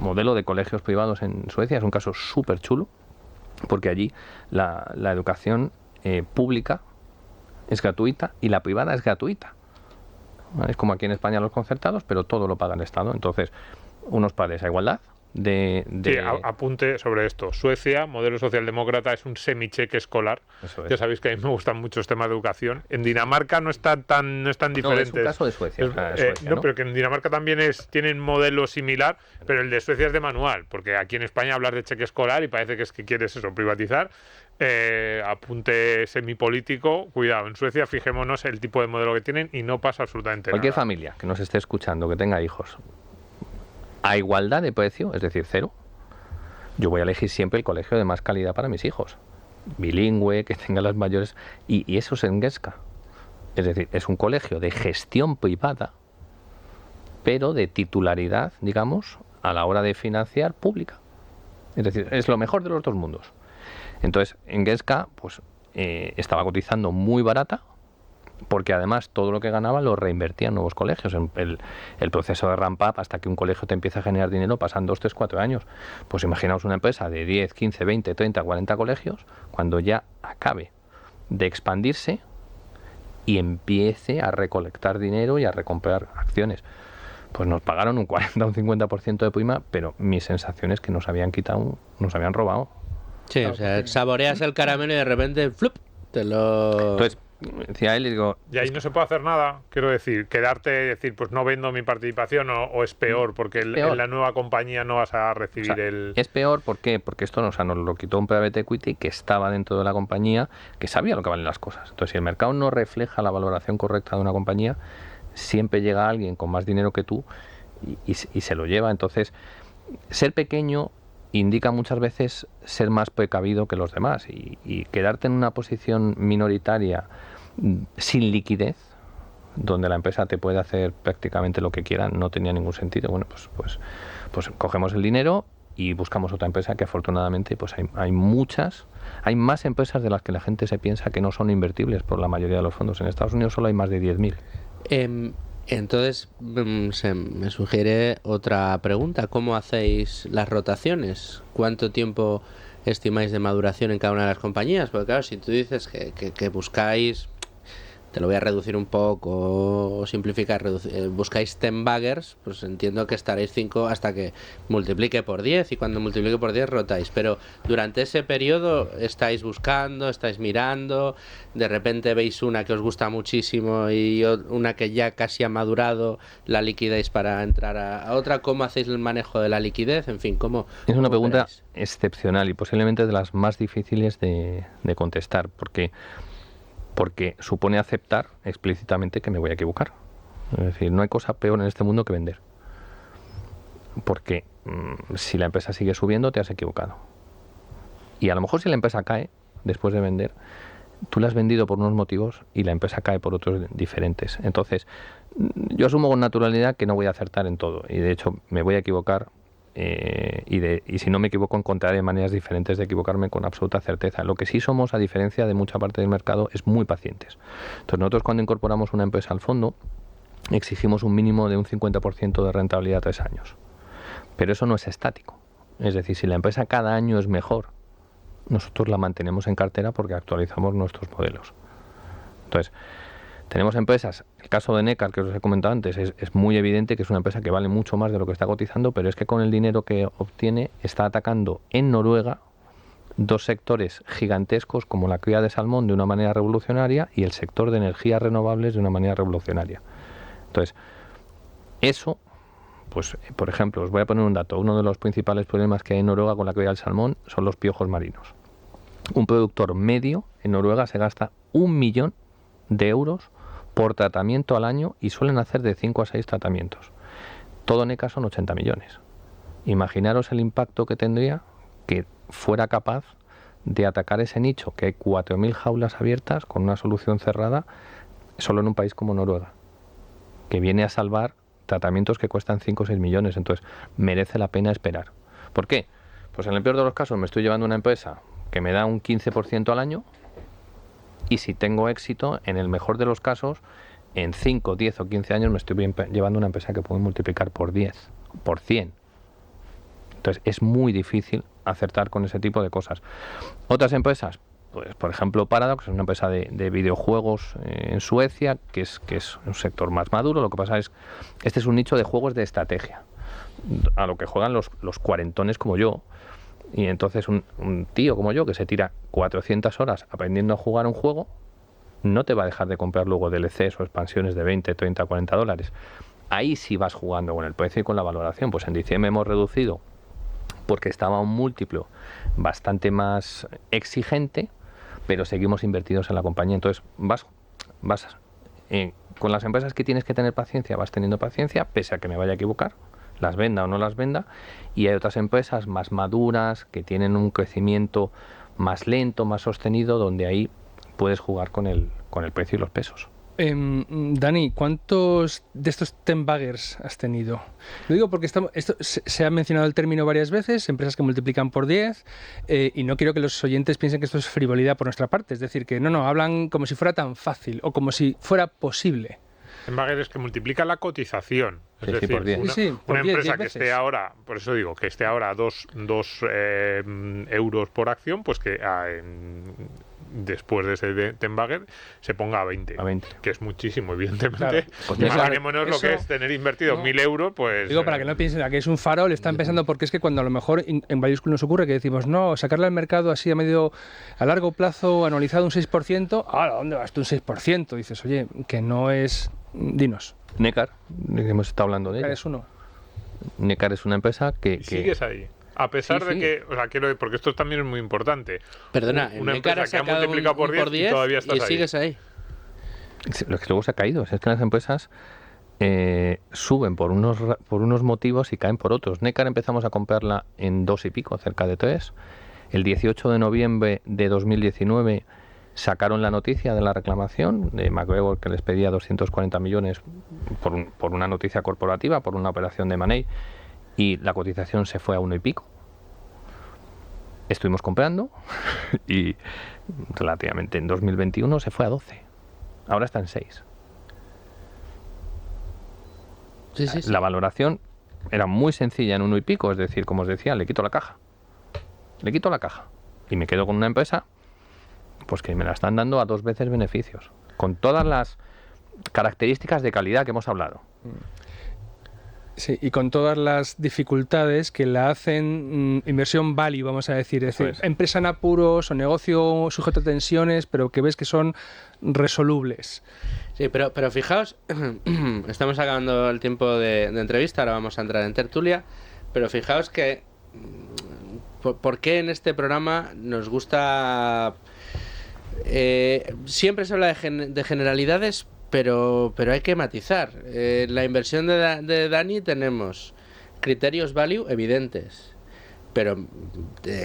modelo de colegios privados en Suecia. Es un caso súper chulo, porque allí la educación pública es gratuita y la privada es gratuita. ¿Vale? Es como aquí en España los concertados, pero todo lo paga el Estado. Entonces, unos padres a igualdad. Sí, apunte sobre esto. Suecia, modelo socialdemócrata, es un semicheque escolar. Eso es. Ya sabéis que a mí me gustan muchos temas de educación. En Dinamarca no es tan diferente. No, es un caso de Suecia. ¿no? Pero que en Dinamarca también tienen modelo similar, pero el de Suecia es de manual, porque aquí en España hablas de cheque escolar y parece que es que quieres eso, privatizar. Apunte semipolítico, cuidado, en Suecia fijémonos el tipo de modelo que tienen y no pasa absolutamente Cualquier nada. familia que nos esté escuchando, que tenga hijos, a igualdad de precio, es decir, 0, yo voy a elegir siempre el colegio de más calidad para mis hijos. Bilingüe, que tenga las mayores... Y eso es Engelska. Es decir, es un colegio de gestión privada, pero de titularidad, digamos, a la hora de financiar pública. Es decir, es lo mejor de los dos mundos. Entonces, Engelska, pues, estaba cotizando muy barata, porque además todo lo que ganaba lo reinvertía en nuevos colegios. El proceso de ramp up hasta que un colegio te empieza a generar dinero pasan 2, 3, 4 años. Pues imaginaos una empresa de 10, 15, 20, 30, 40 colegios, cuando ya acabe de expandirse y empiece a recolectar dinero y a recomprar acciones. Pues nos pagaron un 40 o un 50% de prima, pero mi sensación es que nos habían quitado, nos habían robado. Sí, o sea, saboreas el caramelo y de repente ¡flup! Te lo... Entonces, decía él, digo... Y ahí no se puede hacer nada, quiero decir, quedarte, decir, pues no vendo mi participación o es peor, porque en la nueva compañía no vas a recibir el... Es peor, ¿por qué? Porque esto nos lo quitó un private equity que estaba dentro de la compañía, que sabía lo que valen las cosas. Entonces, si el mercado no refleja la valoración correcta de una compañía, siempre llega alguien con más dinero que tú y se lo lleva. Entonces, ser pequeño indica muchas veces ser más precavido que los demás y quedarte en una posición minoritaria sin liquidez, donde la empresa te puede hacer prácticamente lo que quiera, no tenía ningún sentido. Bueno, pues cogemos el dinero y buscamos otra empresa que afortunadamente pues hay muchas, hay más empresas de las que la gente se piensa que no son invertibles por la mayoría de los fondos. En Estados Unidos solo hay más de 10.000. Entonces se me sugiere otra pregunta. ¿Cómo hacéis las rotaciones? ¿Cuánto tiempo estimáis de maduración en cada una de las compañías? Porque claro, si tú dices que buscáis, te lo voy a reducir un poco o simplificar, buscáis 10 baggers, pues entiendo que estaréis 5 hasta que multiplique por 10, y cuando multiplique por 10 rotáis. Pero durante ese periodo estáis buscando, estáis mirando, de repente veis una que os gusta muchísimo y una que ya casi ha madurado, la liquidáis para entrar a otra. ¿Cómo hacéis el manejo de la liquidez? En fin, ¿cómo? Es una pregunta operáis? excepcional y posiblemente de las más difíciles de contestar, porque supone aceptar explícitamente que me voy a equivocar. Es decir, no hay cosa peor en este mundo que vender. Porque si la empresa sigue subiendo, te has equivocado. Y a lo mejor si la empresa cae después de vender, tú la has vendido por unos motivos y la empresa cae por otros diferentes. Entonces, yo asumo con naturalidad que no voy a acertar en todo. Y de hecho, me voy a equivocar. Y si no me equivoco, encontraré maneras diferentes de equivocarme con absoluta certeza. Lo que sí somos, a diferencia de mucha parte del mercado, es muy pacientes. Entonces nosotros, cuando incorporamos una empresa al fondo, exigimos un mínimo de un 50% de rentabilidad a 3 años. Pero eso no es estático. Es decir, si la empresa cada año es mejor, nosotros la mantenemos en cartera porque actualizamos nuestros modelos. Entonces, tenemos empresas, el caso de Nekkar, que os he comentado antes, es muy evidente que es una empresa que vale mucho más de lo que está cotizando, pero es que con el dinero que obtiene está atacando en Noruega 2 sectores gigantescos como la cría de salmón de una manera revolucionaria y el sector de energías renovables de una manera revolucionaria. Entonces, eso, pues por ejemplo, os voy a poner un dato. Uno de los principales problemas que hay en Noruega con la cría del salmón son los piojos marinos. Un productor medio en Noruega se gasta 1 millón de euros por tratamiento al año y suelen hacer de 5 a 6 tratamientos. Todo Nekkar son 80 millones. Imaginaros el impacto que tendría que fuera capaz de atacar ese nicho, que hay 4.000 jaulas abiertas con una solución cerrada, solo en un país como Noruega, que viene a salvar tratamientos que cuestan 5 o 6 millones. Entonces, merece la pena esperar. ¿Por qué? Pues en el peor de los casos me estoy llevando una empresa que me da un 15% al año, y si tengo éxito, en el mejor de los casos, en 5, 10 o 15 años me estoy llevando una empresa que puede multiplicar por 10, por 100. Entonces es muy difícil acertar con ese tipo de cosas. Otras empresas, pues por ejemplo Paradox, es una empresa de videojuegos en Suecia, que es un sector más maduro. Lo que pasa es, este es un nicho de juegos de estrategia, a lo que juegan los cuarentones como yo. Y entonces un tío como yo que se tira 400 horas aprendiendo a jugar un juego, no te va a dejar de comprar luego DLCs o expansiones de 20, 30, 40 dólares. Ahí sí vas jugando con el precio y con la valoración. Pues en diciembre hemos reducido porque estaba un múltiplo bastante más exigente, pero seguimos invertidos en la compañía. Entonces con las empresas que tienes que tener paciencia, vas teniendo paciencia, pese a que me vaya a equivocar, las venda o no las venda. Y hay otras empresas más maduras que tienen un crecimiento más lento, más sostenido, donde ahí puedes jugar con el precio y los pesos. Dani, ¿cuántos de estos 10 baggers has tenido? Lo digo porque se ha mencionado el término varias veces, empresas que multiplican por 10, y no quiero que los oyentes piensen que esto es frivolidad por nuestra parte. Es decir, que no, hablan como si fuera tan fácil o como si fuera posible. En Bagger es que multiplica la cotización. Es Sí, decir, por 10. una 10 empresa que veces. esté ahora, por eso digo, que esté ahora a 2 euros por acción, pues que después de ese Bagger se ponga a 20, que es muchísimo, evidentemente. Claro. Pues imaginémonos lo eso, que es tener invertido 1.000 euros, pues... Digo, para que no piensen que es un farol, está empezando, porque es que cuando a lo mejor en Value nos ocurre que decimos, no, sacarle al mercado así a largo plazo, anualizado un 6%, ¿a dónde vas tú un 6%? Dices, oye, que no es... Dinos. Nekkar, hemos estado hablando de ella. ¿Es uno? Nekkar es una empresa que... Sigues ahí. A pesar de que, o sea, porque esto también es muy importante. Perdona, una Nekkar empresa ha que ha sacado multiplicado por 10 y todavía estás y ahí. sigues ahí. Lo que luego se ha caído es que las empresas suben por unos motivos y caen por otros. Nekkar empezamos a comprarla en 2 y pico, cerca de 3. El 18 de noviembre de 2019 sacaron la noticia de la reclamación de MacGregor, que les pedía 240 millones por una noticia corporativa, por una operación de M&A, y la cotización se fue a 1 y pico. Estuvimos comprando y relativamente en 2021 se fue a 12. Ahora está en 6. Sí. La valoración era muy sencilla en 1 y pico, es decir, como os decía, le quito la caja. Y me quedo con una empresa pues que me la están dando a 2 veces beneficios, con todas las características de calidad que hemos hablado. Sí, y con todas las dificultades que la hacen inversión value, vamos a decir. Es decir, empresa en apuros o negocio sujeto a tensiones, pero que ves que son resolubles. Sí, pero fijaos, estamos acabando el tiempo de entrevista, ahora vamos a entrar en tertulia, pero fijaos que ¿por qué en este programa nos gusta... siempre se habla de generalidades, pero hay que matizar. La inversión de Dani tenemos criterios value evidentes, pero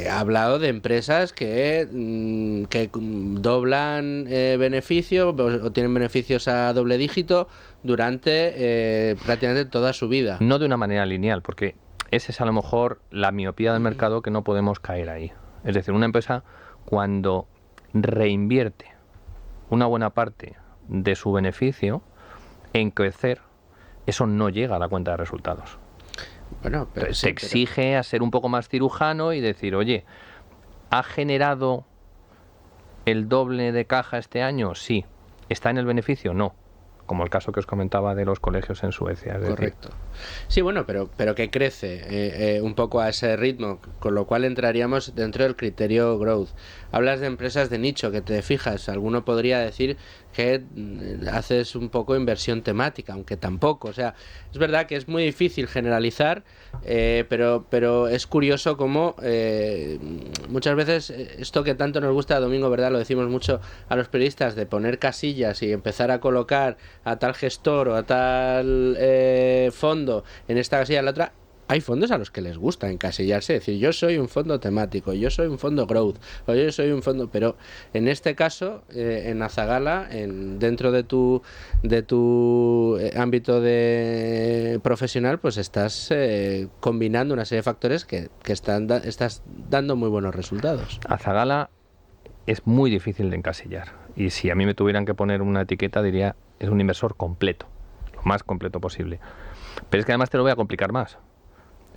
ha hablado de empresas que doblan beneficio o tienen beneficios a doble dígito durante prácticamente toda su vida. No de una manera lineal, porque esa es a lo mejor la miopía del mercado, que no podemos caer ahí. Es decir, una empresa cuando reinvierte una buena parte de su beneficio en crecer, eso no llega a la cuenta de resultados. Bueno, pero te exige a ser un poco más cirujano y decir, oye, ¿ha generado el doble de caja este año? Sí. ¿Está en el beneficio? No. Como el caso que os comentaba de los colegios en Suecia. Correcto. Sí, bueno, pero que crece un poco a ese ritmo, con lo cual entraríamos dentro del criterio growth. Hablas de empresas de nicho, que te fijas, alguno podría decir que haces un poco inversión temática, aunque tampoco. O sea, es verdad que es muy difícil generalizar, pero es curioso cómo muchas veces esto que tanto nos gusta, Domingo, ¿verdad? Lo decimos mucho a los periodistas, de poner casillas y empezar a colocar a tal gestor o a tal fondo en esta casilla, en la otra. Hay fondos a los que les gusta encasillarse, decir, yo soy un fondo temático, yo soy un fondo growth, o yo soy un fondo, pero en este caso, en Azagala, dentro de tu ámbito de profesional, pues estás combinando una serie de factores que estás dando muy buenos resultados. Azagala es muy difícil de encasillar, y si a mí me tuvieran que poner una etiqueta, diría, es un inversor completo, lo más completo posible. Pero es que además te lo voy a complicar más.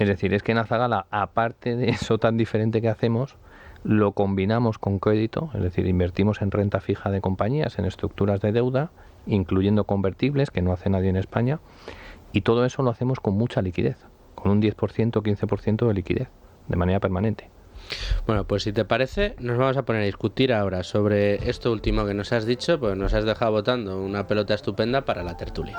Es decir, es que en Azagala, aparte de eso tan diferente que hacemos, lo combinamos con crédito, es decir, invertimos en renta fija de compañías, en estructuras de deuda, incluyendo convertibles, que no hace nadie en España, y todo eso lo hacemos con mucha liquidez, con un 10%, 15% de liquidez, de manera permanente. Bueno, pues si te parece, nos vamos a poner a discutir ahora sobre esto último que nos has dicho, pues nos has dejado botando una pelota estupenda para la tertulia.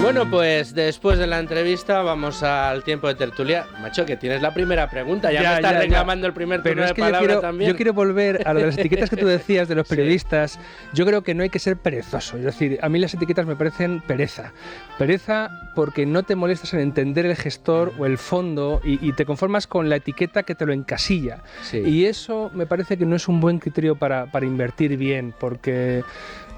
Bueno, pues después de la entrevista vamos al tiempo de tertulia. Macho, que tienes la primera pregunta, ya me estás reclamando el primer turno de palabra también. Yo quiero volver a lo de las etiquetas que tú decías de los periodistas. Sí. Yo creo que no hay que ser perezoso, es decir, a mí las etiquetas me parecen pereza. Pereza porque no te molestas en entender el gestor o el fondo y te conformas con la etiqueta que te lo encasilla. Sí. Y eso me parece que no es un buen criterio para invertir bien, porque,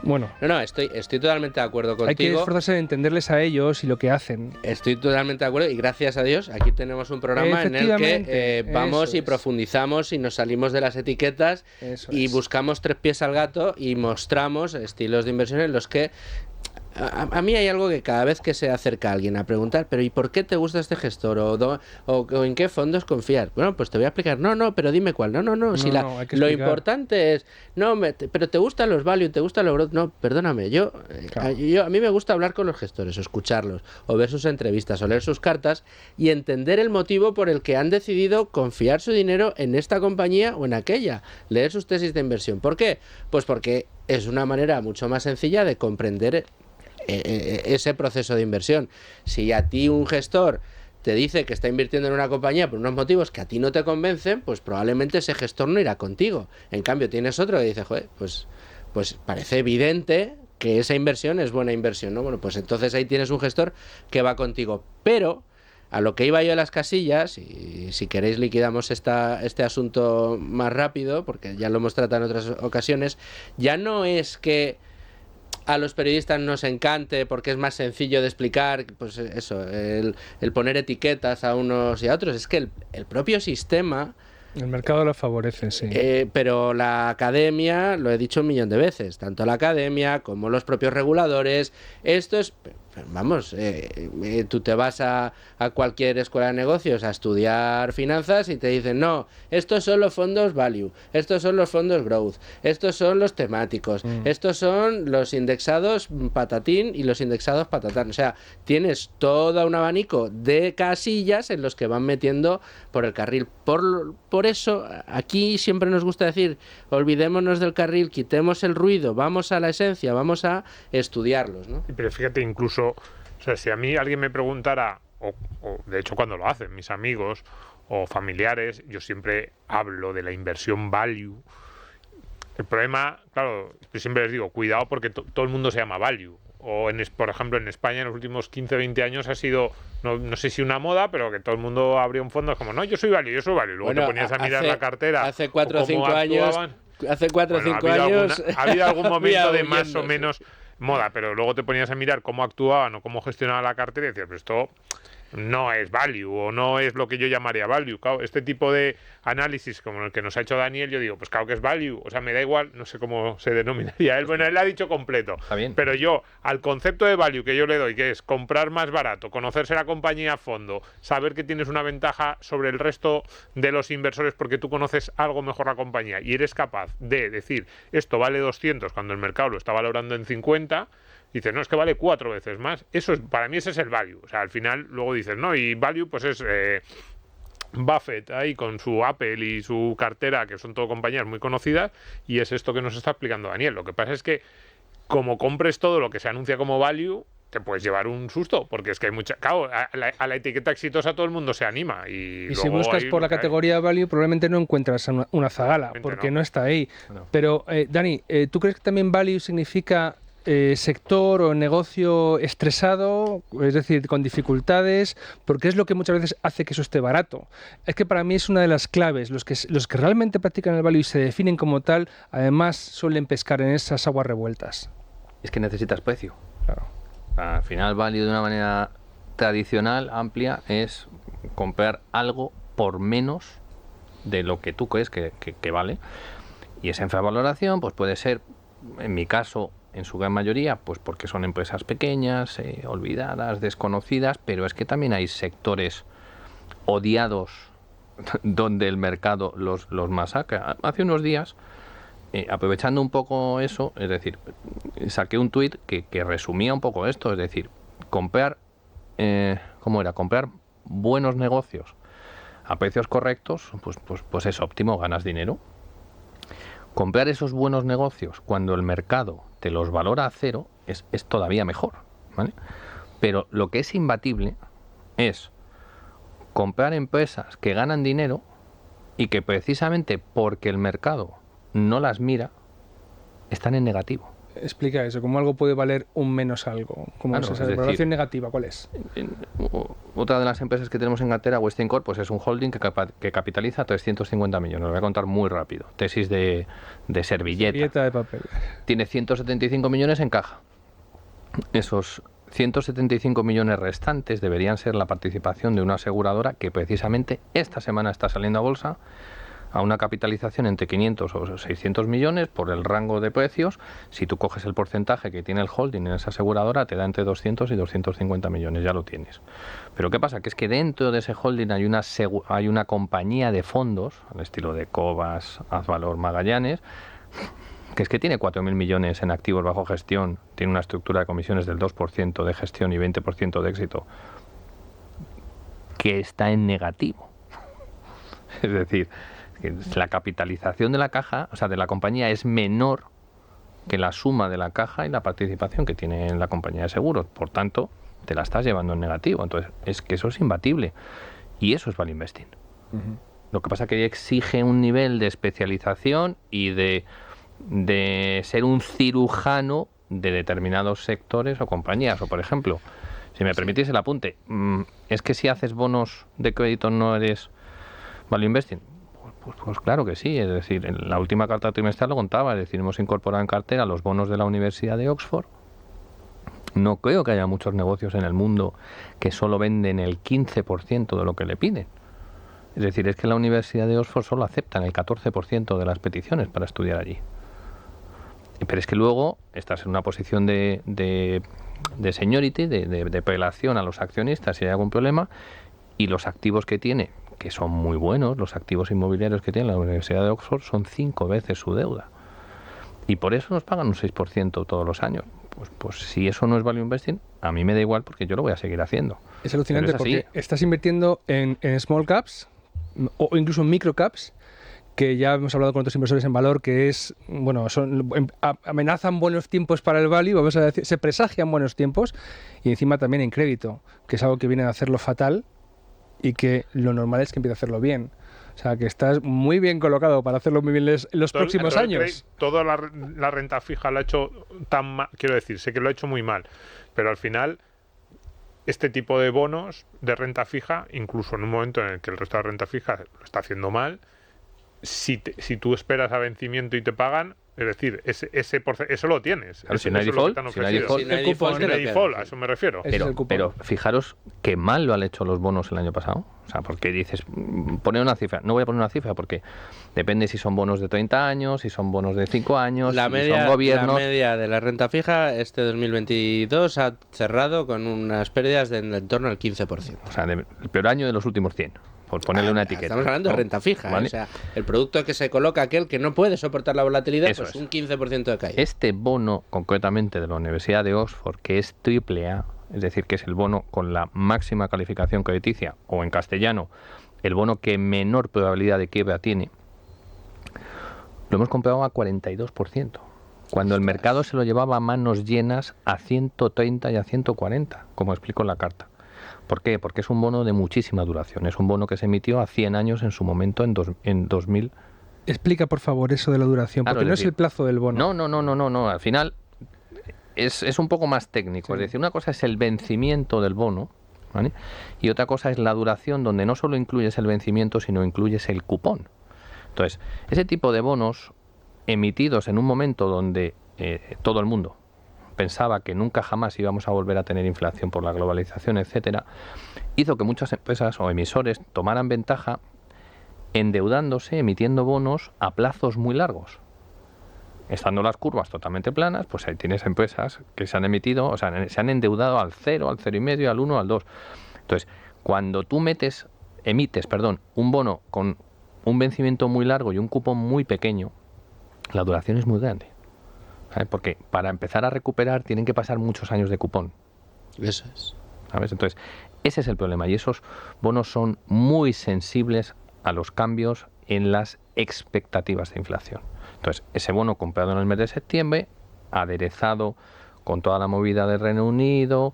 bueno... No, estoy totalmente de acuerdo contigo. Hay que esforzarse en entenderles a ellos y lo que hacen. Estoy totalmente de acuerdo y gracias a Dios aquí tenemos un programa en el que vamos y profundizamos y nos salimos de las etiquetas y buscamos 3 pies al gato y mostramos estilos de inversión en los que... A mí hay algo que cada vez que se acerca a alguien a preguntar, pero ¿y por qué te gusta este gestor? ¿O en qué fondos confías? Bueno, pues te voy a explicar. No, pero dime cuál. No. Si lo importante es... pero ¿te gustan los value? ¿Te gustan los growth? No, perdóname. A mí me gusta hablar con los gestores, o escucharlos, o ver sus entrevistas, o leer sus cartas y entender el motivo por el que han decidido confiar su dinero en esta compañía o en aquella. Leer sus tesis de inversión. ¿Por qué? Pues porque es una manera mucho más sencilla de comprender ese proceso de inversión. Si a ti un gestor te dice que está invirtiendo en una compañía por unos motivos que a ti no te convencen, pues probablemente ese gestor no irá contigo. En cambio tienes otro que dice, joder, pues parece evidente que esa inversión es buena inversión, ¿no? Bueno, pues entonces ahí tienes un gestor que va contigo. Pero a lo que iba yo a las casillas, y si queréis liquidamos este asunto más rápido, porque ya lo hemos tratado en otras ocasiones, ya no es que a los periodistas nos encante porque es más sencillo de explicar, pues eso, el poner etiquetas a unos y a otros, es que el propio sistema... El mercado lo favorece, sí. Pero la academia, lo he dicho 1.000.000 de veces, tanto la academia como los propios reguladores, esto es... Vamos, tú te vas a cualquier escuela de negocios a estudiar finanzas y te dicen, no, estos son los fondos value, estos son los fondos growth, estos son los temáticos, estos son los indexados patatín y los indexados patatán. O sea, tienes todo un abanico de casillas en los que van metiendo por el carril. Por eso, aquí siempre nos gusta decir, olvidémonos del carril, quitemos el ruido, vamos a la esencia, vamos a estudiarlos, ¿no? Pero fíjate, incluso, o sea, si a mí alguien me preguntara, o de hecho cuando lo hacen mis amigos o familiares, yo siempre hablo de la inversión value. El problema, claro, yo siempre les digo, cuidado porque todo el mundo se llama value. O, por ejemplo, en España en los últimos 15, 20 años ha sido, no sé si una moda, pero que todo el mundo abría un fondo como, no, yo soy value. Luego bueno, te ponías a mirar la cartera. Hace 4 o 5 años... Hace 4 o 5 años... Ha habido algún momento de más o menos moda, pero luego te ponías a mirar cómo actuaban o cómo gestionaban la cartera y decías, pero esto no es value o no es lo que yo llamaría value. Claro, este tipo de análisis como el que nos ha hecho Daniel, yo digo, pues claro que es value, o sea, me da igual, no sé cómo se denominaría él, bueno, él ha dicho completo, Está bien. pero yo, al concepto de value que yo le doy, que es comprar más barato, conocerse la compañía a fondo, saber que tienes una ventaja sobre el resto de los inversores porque tú conoces algo mejor la compañía y eres capaz de decir, esto vale 200 cuando el mercado lo está valorando en 50, dices, no, es que vale 4 veces más. Eso es, para mí ese es el value. O sea, al final luego dices, no, y value pues es Buffett ahí con su Apple y su cartera, que son todo compañías muy conocidas, y es esto que nos está explicando Daniel. Lo que pasa es que como compres todo lo que se anuncia como value, te puedes llevar un susto, porque es que hay mucha... Claro, a la etiqueta exitosa todo el mundo se anima. Y si buscas por la categoría value, probablemente no encuentras una zagala, porque no está ahí. No. Pero, Dani, ¿tú crees que también value significa sector o negocio estresado, es decir, con dificultades, porque es lo que muchas veces hace que eso esté barato? Es que para mí es una de las claves. Los que realmente practican el value y se definen como tal, además suelen pescar en esas aguas revueltas. Es que necesitas precio. Claro. Al final, value de una manera tradicional, amplia, es comprar algo por menos de lo que tú crees que vale. Y esa infravaloración pues puede ser, en mi caso, en su gran mayoría, pues porque son empresas pequeñas, olvidadas, desconocidas, pero es que también hay sectores odiados donde el mercado los masacra. Hace unos días, aprovechando un poco eso, es decir, saqué un tuit que resumía un poco esto, es decir, comprar, ¿cómo era? Comprar buenos negocios a precios correctos, pues es óptimo, ganas dinero. Comprar esos buenos negocios cuando el mercado te los valora a cero es todavía mejor, ¿vale? Pero lo que es imbatible es comprar empresas que ganan dinero y que precisamente porque el mercado no las mira, están en negativo. Explica eso, ¿cómo algo puede valer un menos algo? ¿Cómo es esa valoración negativa? ¿Cuál es? Otra de las empresas que tenemos en cartera, Westin Corp, pues es un holding que capitaliza 350 millones. Lo voy a contar muy rápido. Tesis de servilleta. Servilleta de papel. Tiene 175 millones en caja. Esos 175 millones restantes deberían ser la participación de una aseguradora que precisamente esta semana está saliendo a bolsa a una capitalización entre 500 o 600 millones por el rango de precios. Si tú coges el porcentaje que tiene el holding en esa aseguradora, te da entre 200 y 250 millones, ya lo tienes. Pero ¿qué pasa? Que es que dentro de ese holding hay una compañía de fondos, al estilo de Cobas, Azvalor, Magallanes, que es que tiene 4.000 millones en activos bajo gestión, tiene una estructura de comisiones del 2% de gestión y 20% de éxito, que está en negativo. Es decir, que la capitalización de la caja, o sea, de la compañía, es menor que la suma de la caja y la participación que tiene en la compañía de seguros. Por tanto, te la estás llevando en negativo. Entonces, es que eso es imbatible. Y eso es value investing. Uh-huh. Lo que pasa es que exige un nivel de especialización y de ser un cirujano de determinados sectores o compañías. O, por ejemplo, Si me permitís el apunte, ¿es que si haces bonos de crédito no eres value investing? Pues claro que sí, es decir, en la última carta trimestral lo contaba, es decir, hemos incorporado en cartera los bonos de la Universidad de Oxford. No creo que haya muchos negocios en el mundo que solo venden el 15% de lo que le piden. Es decir, es que la Universidad de Oxford solo aceptan el 14% de las peticiones para estudiar allí. Pero es que luego estás en una posición de seniority, de prelación a los accionistas si hay algún problema, y los activos que tiene, que son muy buenos, los activos inmobiliarios que tiene la Universidad de Oxford son 5 veces su deuda. Y por eso nos pagan un 6% todos los años. Pues si eso no es value investing, a mí me da igual porque yo lo voy a seguir haciendo. Es alucinante porque estás invirtiendo en small caps o incluso en micro caps, que ya hemos hablado con otros inversores en valor, que es, bueno, amenazan buenos tiempos para el value, vamos a decir, se presagian buenos tiempos, y encima también en crédito, que es algo que viene a hacerlo fatal y que lo normal es que empiece a hacerlo bien. O sea, que estás muy bien colocado para hacerlo muy bien en los próximos años. Toda la renta fija lo ha hecho tan mal, quiero decir, sé que lo ha hecho muy mal, pero al final este tipo de bonos de renta fija, incluso en un momento en el que el resto de la renta fija lo está haciendo mal, si tú esperas a vencimiento y te pagan, es decir, eso lo tienes. Claro, si no hay default, a eso me refiero. Pero fijaros qué mal lo han hecho los bonos el año pasado. O sea, porque dices, poner una cifra. No voy a poner una cifra porque depende si son bonos de 30 años, si son bonos de 5 años, la si media, son gobiernos. La media de la renta fija este 2022 ha cerrado con unas pérdidas de en torno al 15%. O sea, el peor año de los últimos 100. Por ponerle una etiqueta. Estamos hablando de renta fija, ¿vale? O sea, el producto que se coloca aquel que no puede soportar la volatilidad, Eso pues es. un 15% de caída. Este bono, concretamente de la Universidad de Oxford, que es AAA, es decir, que es el bono con la máxima calificación crediticia, o en castellano, el bono que menor probabilidad de quiebra tiene, lo hemos comprado a 42%, cuando el mercado se lo llevaba a manos llenas a 130 y a 140, como explico en la carta. ¿Por qué? Porque es un bono de muchísima duración. Es un bono que se emitió a 100 años en su momento, en 2000. Explica, por favor, eso de la duración, Claro, porque no es el plazo del bono. No. Al final es un poco más técnico. Sí. Es decir, una cosa es el vencimiento del bono, ¿vale? Y otra cosa es la duración, donde no solo incluyes el vencimiento, sino incluyes el cupón. Entonces, ese tipo de bonos emitidos en un momento donde todo el mundo pensaba que nunca jamás íbamos a volver a tener inflación por la globalización, etcétera, hizo que muchas empresas o emisores tomaran ventaja endeudándose, emitiendo bonos a plazos muy largos. Estando las curvas totalmente planas, pues ahí tienes empresas que se han emitido, o sea, se han endeudado al 0, al 0,5, al 1, al 2. Entonces, cuando tú emites, un bono con un vencimiento muy largo y un cupón muy pequeño, la duración es muy grande. ¿Sabes? Porque para empezar a recuperar tienen que pasar muchos años de cupón. Eso es. ¿Sabes? Entonces, ese es el problema. Y esos bonos son muy sensibles a los cambios en las expectativas de inflación. Entonces, ese bono comprado en el mes de septiembre, aderezado con toda la movida del Reino Unido,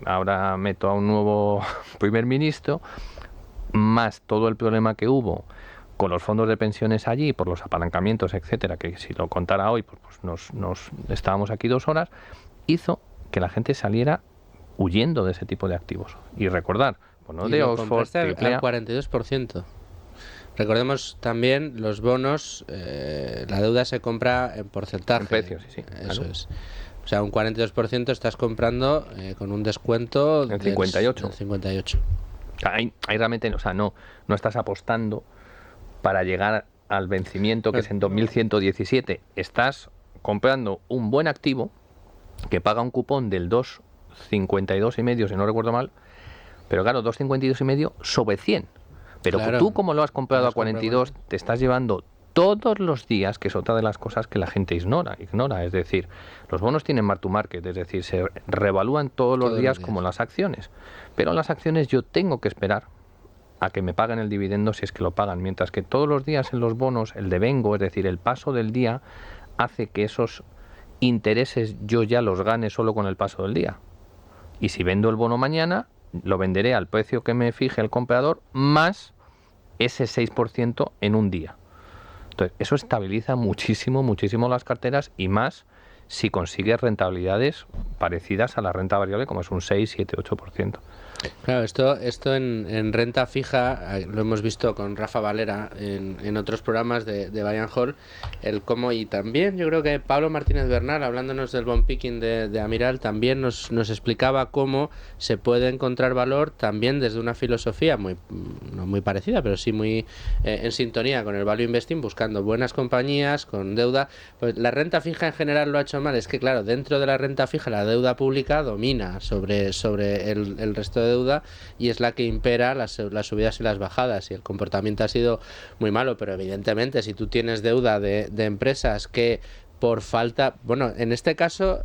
ahora meto a un nuevo primer ministro, más todo el problema que hubo con los fondos de pensiones allí, por los apalancamientos, etcétera, que si lo contara hoy, pues nos estábamos aquí 2 horas, hizo que la gente saliera huyendo de ese tipo de activos. Y recordar, bueno, de Oxford, al 42%. Recordemos también los bonos, la deuda se compra en porcentaje. En precios, sí. Eso claro. Es. O sea, un 42% estás comprando con un descuento en 58. Del 58. Ahí realmente, o sea, no estás apostando para llegar al vencimiento que es en 2117. Estás comprando un buen activo que paga un cupón del 2,52,5, si no recuerdo mal, pero claro, 2,52,5 sobre 100. Pero claro, tú, como lo has comprado a 42, te estás llevando todos los días, que es otra de las cosas que la gente ignora. Es decir, los bonos tienen mark to market, es decir, se revalúan todos los días como las acciones. Pero las acciones yo tengo que esperar a que me paguen el dividendo si es que lo pagan, mientras que todos los días en los bonos el devengo, es decir, el paso del día, hace que esos intereses yo ya los gane solo con el paso del día. Y si vendo el bono mañana, lo venderé al precio que me fije el comprador, más ese 6% en un día. Entonces, eso estabiliza muchísimo las carteras, y más si consigues rentabilidades parecidas a la renta variable, como es un 6, 7, 8%. Claro, esto en renta fija lo hemos visto con Rafa Valera en otros programas de Buy and Hold, el cómo, y también yo creo que Pablo Martínez Bernal, hablándonos del bond picking de Amiral, también nos explicaba cómo se puede encontrar valor también desde una filosofía no muy parecida, pero sí muy en sintonía con el value investing, buscando buenas compañías con deuda. Pues la renta fija en general lo ha hecho mal, es que claro, dentro de la renta fija la deuda pública domina sobre el resto de deuda, y es la que impera las subidas y las bajadas, y el comportamiento ha sido muy malo. Pero evidentemente si tú tienes deuda de empresas que por falta, bueno, en este caso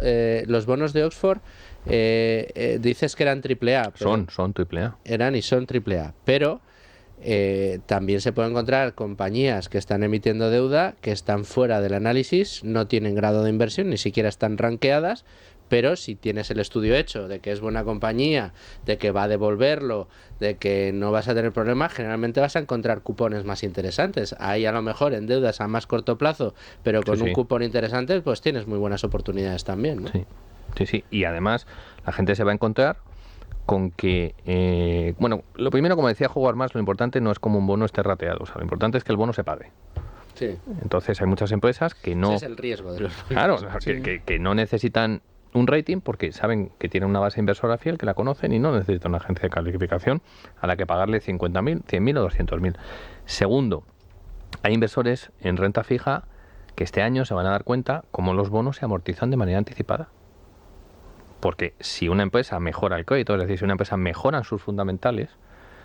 los bonos de Oxford dices que eran AAA, Son AAA. Eran y son AAA, pero también se pueden encontrar compañías que están emitiendo deuda, que están fuera del análisis, no tienen grado de inversión, ni siquiera están rankeadas, pero si tienes el estudio hecho de que es buena compañía, de que va a devolverlo, de que no vas a tener problemas, generalmente vas a encontrar cupones más interesantes. Ahí a lo mejor en deudas a más corto plazo, pero con un cupón interesante, pues tienes muy buenas oportunidades también, ¿no? Sí. Y además la gente se va a encontrar con que, bueno, lo primero, como decía Howard Marks, lo importante no es como un bono esté rateado, o sea, lo importante es que el bono se pague. Sí. Entonces hay muchas empresas que no... Ese es el riesgo de los bonos. Claro, que no necesitan un rating porque saben que tienen una base inversora fiel, que la conocen y no necesitan una agencia de calificación a la que pagarle 50.000, 100.000 o 200.000. Segundo, hay inversores en renta fija que este año se van a dar cuenta cómo los bonos se amortizan de manera anticipada. Porque si una empresa mejora el crédito, es decir, si una empresa mejora sus fundamentales,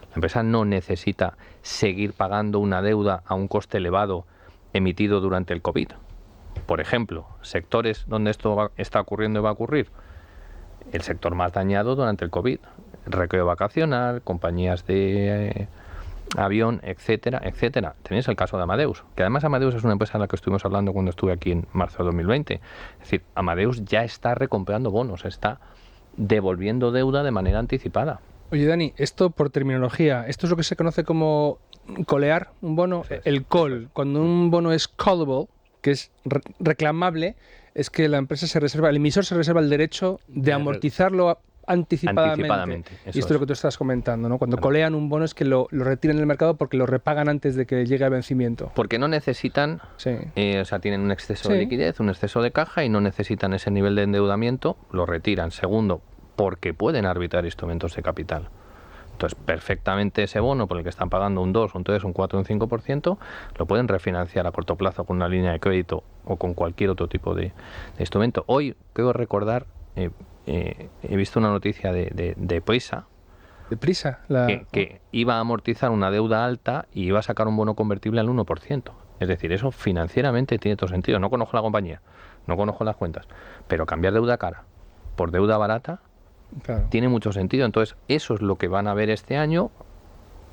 la empresa no necesita seguir pagando una deuda a un coste elevado emitido durante el COVID. Por ejemplo, sectores donde esto está ocurriendo y va a ocurrir. El sector más dañado durante el COVID. Recreo vacacional, compañías de avión, etcétera, etcétera. Tenéis el caso de Amadeus, que además Amadeus es una empresa en la que estuvimos hablando cuando estuve aquí en marzo de 2020. Es decir, Amadeus ya está recomprando bonos, está devolviendo deuda de manera anticipada. Oye, Dani, esto por terminología, esto es lo que se conoce como colear un bono. El call, cuando un bono es callable, que es reclamable, es que la empresa se reserva, el emisor se reserva el derecho de amortizarlo anticipadamente. Y esto es lo que tú estás comentando, ¿no? Cuando colean un bono es que lo retiran del mercado porque lo repagan antes de que llegue al vencimiento. Porque no necesitan, o sea, tienen un exceso de liquidez, un exceso de caja y no necesitan ese nivel de endeudamiento, lo retiran. Segundo, porque pueden arbitrar instrumentos de capital. Entonces, perfectamente ese bono por el que están pagando un 2, un 3, un 4, un 5%, lo pueden refinanciar a corto plazo con una línea de crédito o con cualquier otro tipo de instrumento. Hoy, creo recordar, he visto una noticia de Prisa. ¿De Prisa? Que iba a amortizar una deuda alta y iba a sacar un bono convertible al 1%. Es decir, eso financieramente tiene todo sentido. No conozco la compañía, no conozco las cuentas, pero cambiar deuda cara por deuda barata tiene mucho sentido. Entonces, eso es lo que van a ver este año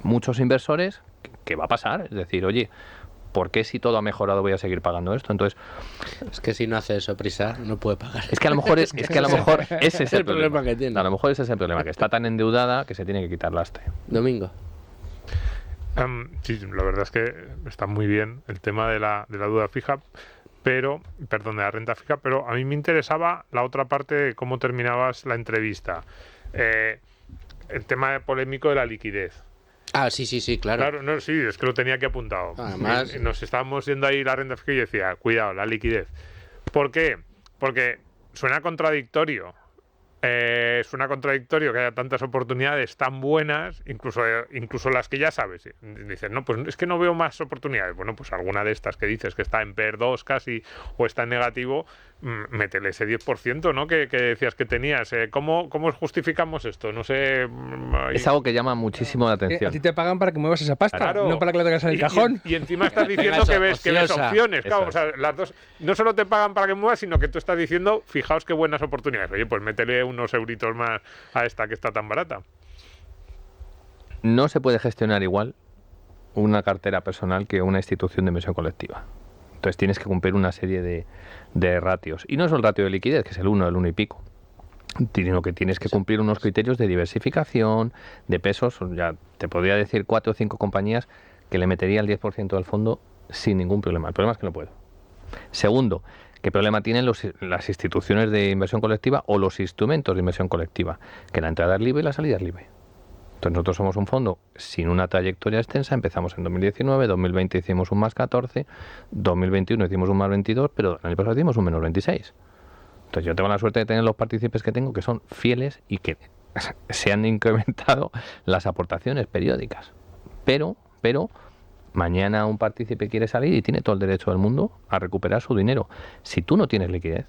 muchos inversores, que va a pasar. Es decir, oye, ¿por qué si todo ha mejorado voy a seguir pagando esto? Entonces, es que si no hace eso Prisa, no puede pagar. Es que a lo mejor ese es el problema que tiene. A lo mejor ese es el problema, que está tan endeudada que se tiene que quitar lastre. Domingo. Sí, la verdad es que está muy bien el tema de la deuda fija, de la renta fija, pero a mí me interesaba la otra parte de cómo terminabas la entrevista. El tema polémico de la liquidez. Ah, sí, claro. Claro, no, sí, es que lo tenía aquí apuntado. Además, nos estábamos yendo ahí la renta fija y decía, cuidado, la liquidez. ¿Por qué? Porque suena contradictorio. Suena contradictorio que haya tantas oportunidades tan buenas, incluso las que ya sabes. Dices, no, pues es que no veo más oportunidades. Bueno, pues alguna de estas que dices que está en PER 2 casi o está en negativo, métele ese 10%, ¿no? Que decías que tenías. ¿Cómo justificamos esto? No sé. Es algo que llama muchísimo la atención. A ti te pagan para que muevas esa pasta, claro, no para que la tengas en el cajón. Y encima estás diciendo que ves opciones. Claro, o sea, las dos no solo te pagan para que muevas, sino que tú estás diciendo, fijaos qué buenas oportunidades. Oye, pues métele unos euritos más a esta que está tan barata. No se puede gestionar igual una cartera personal que una institución de inversión colectiva. Entonces tienes que cumplir una serie de ratios. Y no es el ratio de liquidez, que es el 1 y pico, sino que tienes que cumplir unos criterios de diversificación, de pesos. Ya te podría decir 4 o 5 compañías que le metería el 10% del fondo sin ningún problema. El problema es que no puedo. Segundo, ¿Qué problema tienen las instituciones de inversión colectiva o los instrumentos de inversión colectiva? Que la entrada es libre y la salida es libre. Entonces nosotros somos un fondo sin una trayectoria extensa, empezamos en 2019, 2020 hicimos un más 14, 2021 hicimos un más 22, pero el año pasado hicimos un menos 26. Entonces yo tengo la suerte de tener los partícipes que tengo que son fieles y que se han incrementado las aportaciones periódicas. Pero mañana un partícipe quiere salir y tiene todo el derecho del mundo a recuperar su dinero. Si tú no tienes liquidez,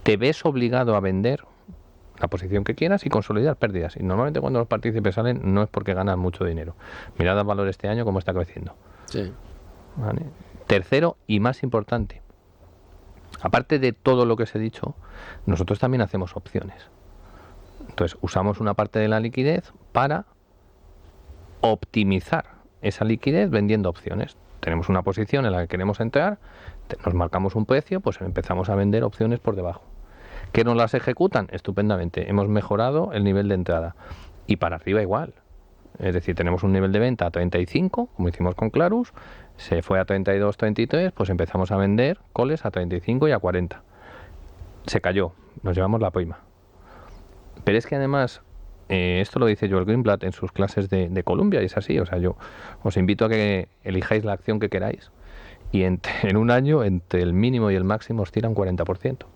te ves obligado a vender la posición que quieras y consolidar pérdidas. Y normalmente cuando los partícipes salen no es porque ganan mucho dinero. Mirad al valor este año cómo está creciendo. Sí. ¿Vale? Tercero y más importante, aparte de todo lo que os he dicho, nosotros también hacemos opciones. Entonces usamos una parte de la liquidez para optimizar esa liquidez vendiendo opciones. Tenemos una posición en la que queremos entrar, nos marcamos un precio, pues empezamos a vender opciones por debajo. ¿Que nos las ejecutan? Estupendamente. Hemos mejorado el nivel de entrada. Y para arriba igual. Es decir, tenemos un nivel de venta a 35, como hicimos con Clarus, se fue a 32, 33, pues empezamos a vender calls a 35 y a 40. Se cayó, nos llevamos la prima. Pero es que además, esto lo dice Joel Greenblatt en sus clases de Columbia, y es así. O sea, yo os invito a que elijáis la acción que queráis. Y en un año, entre el mínimo y el máximo, os tira un 40%.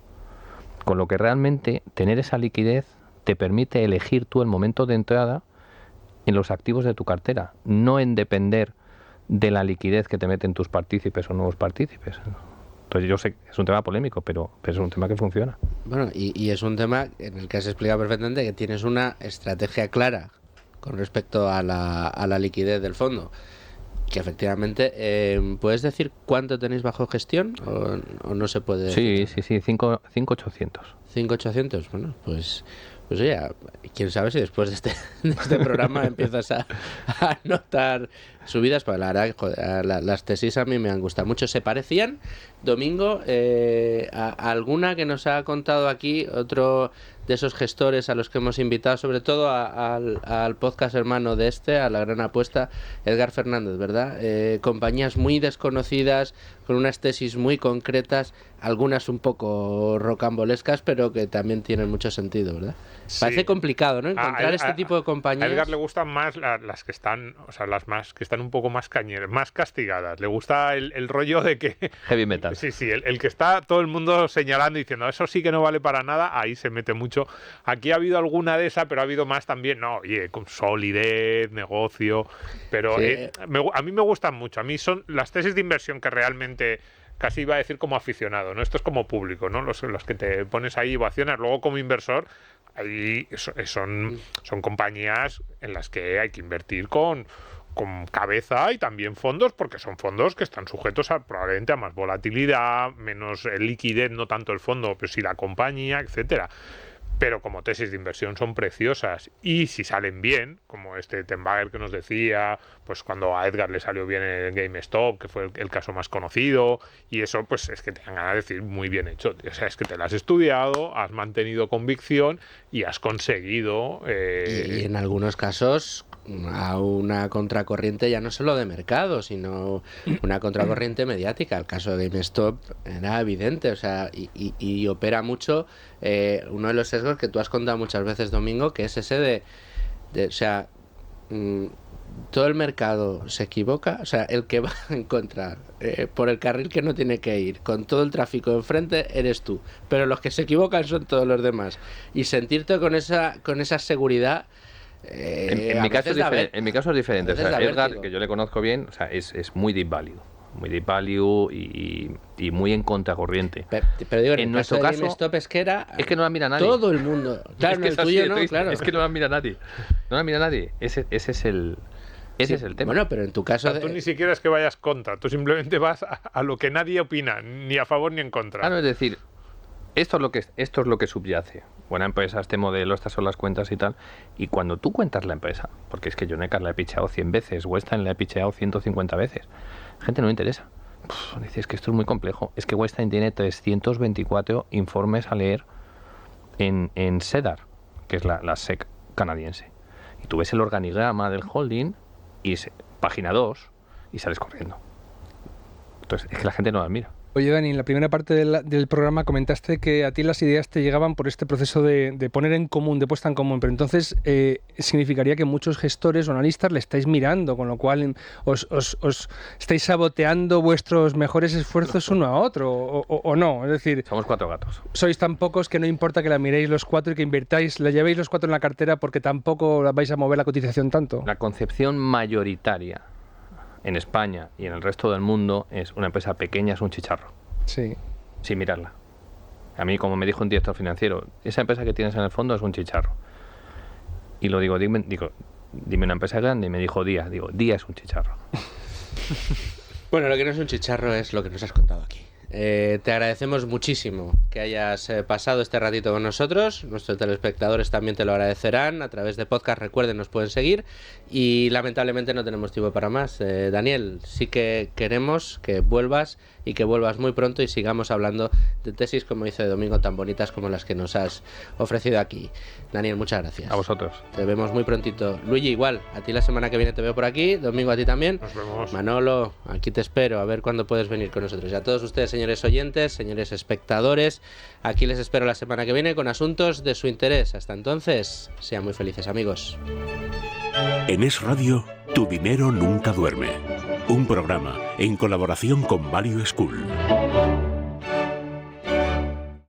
Con lo que realmente tener esa liquidez te permite elegir tú el momento de entrada en los activos de tu cartera, no en depender de la liquidez que te meten tus partícipes o nuevos partícipes. Entonces yo sé que es un tema polémico, pero es un tema que funciona. Bueno, y es un tema en el que has explicado perfectamente que tienes una estrategia clara con respecto a la liquidez del fondo. Que efectivamente, ¿puedes decir cuánto tenéis bajo gestión o no se puede? Sí, 5.800. 5.800, bueno, pues oye, quién sabe si después de este programa empiezas a notar subidas, pues la verdad, joder, las tesis a mí me han gustado mucho. ¿Se parecían, Domingo, a alguna que nos ha contado aquí otro de esos gestores a los que hemos invitado, sobre todo al podcast hermano de a La Gran Apuesta, Edgar Fernández, ¿verdad? Compañías muy desconocidas, con unas tesis muy concretas, algunas un poco rocambolescas, pero que también tienen mucho sentido, ¿verdad? Sí. Parece complicado, ¿no? Encontrar este tipo de compañías. A Edgar le gustan más las que están, o sea, las más que están un poco más cañeras, más castigadas. Le gusta el rollo de que... Heavy metal. Sí, el que está todo el mundo señalando y diciendo, eso sí que no vale para nada, ahí se mete mucho. Aquí ha habido alguna de esas, pero ha habido más también, no, oye, con solidez, negocio, pero sí. A mí me gustan mucho. A mí son las tesis de inversión que realmente... Casi iba a decir como aficionado, ¿no? Esto es como público, ¿no? Los que te pones ahí y ovacionas. Luego como inversor, ahí son compañías en las que hay que invertir con cabeza y también fondos, porque son fondos que están sujetos probablemente a más volatilidad, menos liquidez, no tanto el fondo, pero sí la compañía, etcétera. Pero como tesis de inversión son preciosas y si salen bien, como este Tenbager que nos decía, pues cuando a Edgar le salió bien el GameStop, que fue el caso más conocido, y eso pues es que te dan ganas de decir muy bien hecho. O sea, es que te lo has estudiado, has mantenido convicción y has conseguido... Y en algunos casos a una contracorriente ya no solo de mercado, sino una contracorriente mediática. El caso de GameStop era evidente, o sea, y opera mucho uno de los sesgos que tú has contado muchas veces, Domingo, que es ese o sea, todo el mercado se equivoca, o sea, el que va a encontrar por el carril que no tiene que ir, con todo el tráfico enfrente, eres tú, pero los que se equivocan son todos los demás, y sentirte con esa seguridad. En mi caso es diferente. O sea, Edgar, que yo le conozco bien, o sea, es muy deep value y muy en contracorriente. Pero digo, en nuestro caso GameStop es que no la mira nadie. Todo el mundo. Claro, es que el tuyo no, claro. Es que no la mira nadie. No la mira nadie. Ese es el tema. Bueno, pero en tu caso... O sea, tú ni siquiera es que vayas contra, tú simplemente vas a lo que nadie opina, ni a favor ni en contra. Claro, es decir, esto es lo que subyace. Buena empresa, este modelo, estas son las cuentas y tal. Y cuando tú cuentas la empresa, porque es que yo Necar la he picheado 100 veces, Westin la he picheado 150 veces, gente no le interesa. Dices que esto es muy complejo. Es que Westin tiene 324 informes a leer en SEDAR, que es la SEC canadiense. Y tú ves el organigrama del holding y página 2 y sales corriendo. Entonces, es que la gente no la mira. Oye, Dani, en la primera parte del programa comentaste que a ti las ideas te llegaban por este proceso de poner en común, de puesta en común, pero entonces significaría que muchos gestores o analistas le estáis mirando, con lo cual os estáis saboteando vuestros mejores esfuerzos uno a otro, o no. Es decir, somos 4 gatos. Sois tan pocos que no importa que la miréis los 4 y que invirtáis, la llevéis los 4 en la cartera porque tampoco vais a mover la cotización tanto. La concepción mayoritaria en España y en el resto del mundo es una empresa pequeña, es un chicharro. Sí. Sin mirarla. A mí, como me dijo un director financiero, esa empresa que tienes en el fondo es un chicharro. Y lo digo, dime una empresa grande, y me dijo Día. Digo, Día es un chicharro. Bueno, lo que no es un chicharro es lo que nos has contado aquí. Te agradecemos muchísimo que hayas pasado este ratito con nosotros. Nuestros telespectadores también te lo agradecerán. A través de podcast, recuerden, nos pueden seguir. Y lamentablemente no tenemos tiempo para más. Daniel, sí que queremos que vuelvas y que vuelvas muy pronto y sigamos hablando de tesis, como dice Domingo, tan bonitas como las que nos has ofrecido aquí. Daniel, muchas gracias. A vosotros. Te vemos muy prontito. Luigi, igual, a ti la semana que viene te veo por aquí. Domingo, a ti también. Nos vemos. Manolo, aquí te espero, a ver cuándo puedes venir con nosotros. Y a todos ustedes, señores oyentes, señores espectadores, aquí les espero la semana que viene con asuntos de su interés. Hasta entonces, sean muy felices, amigos. En Es Radio, tu dinero nunca duerme. Un programa en colaboración con Value School.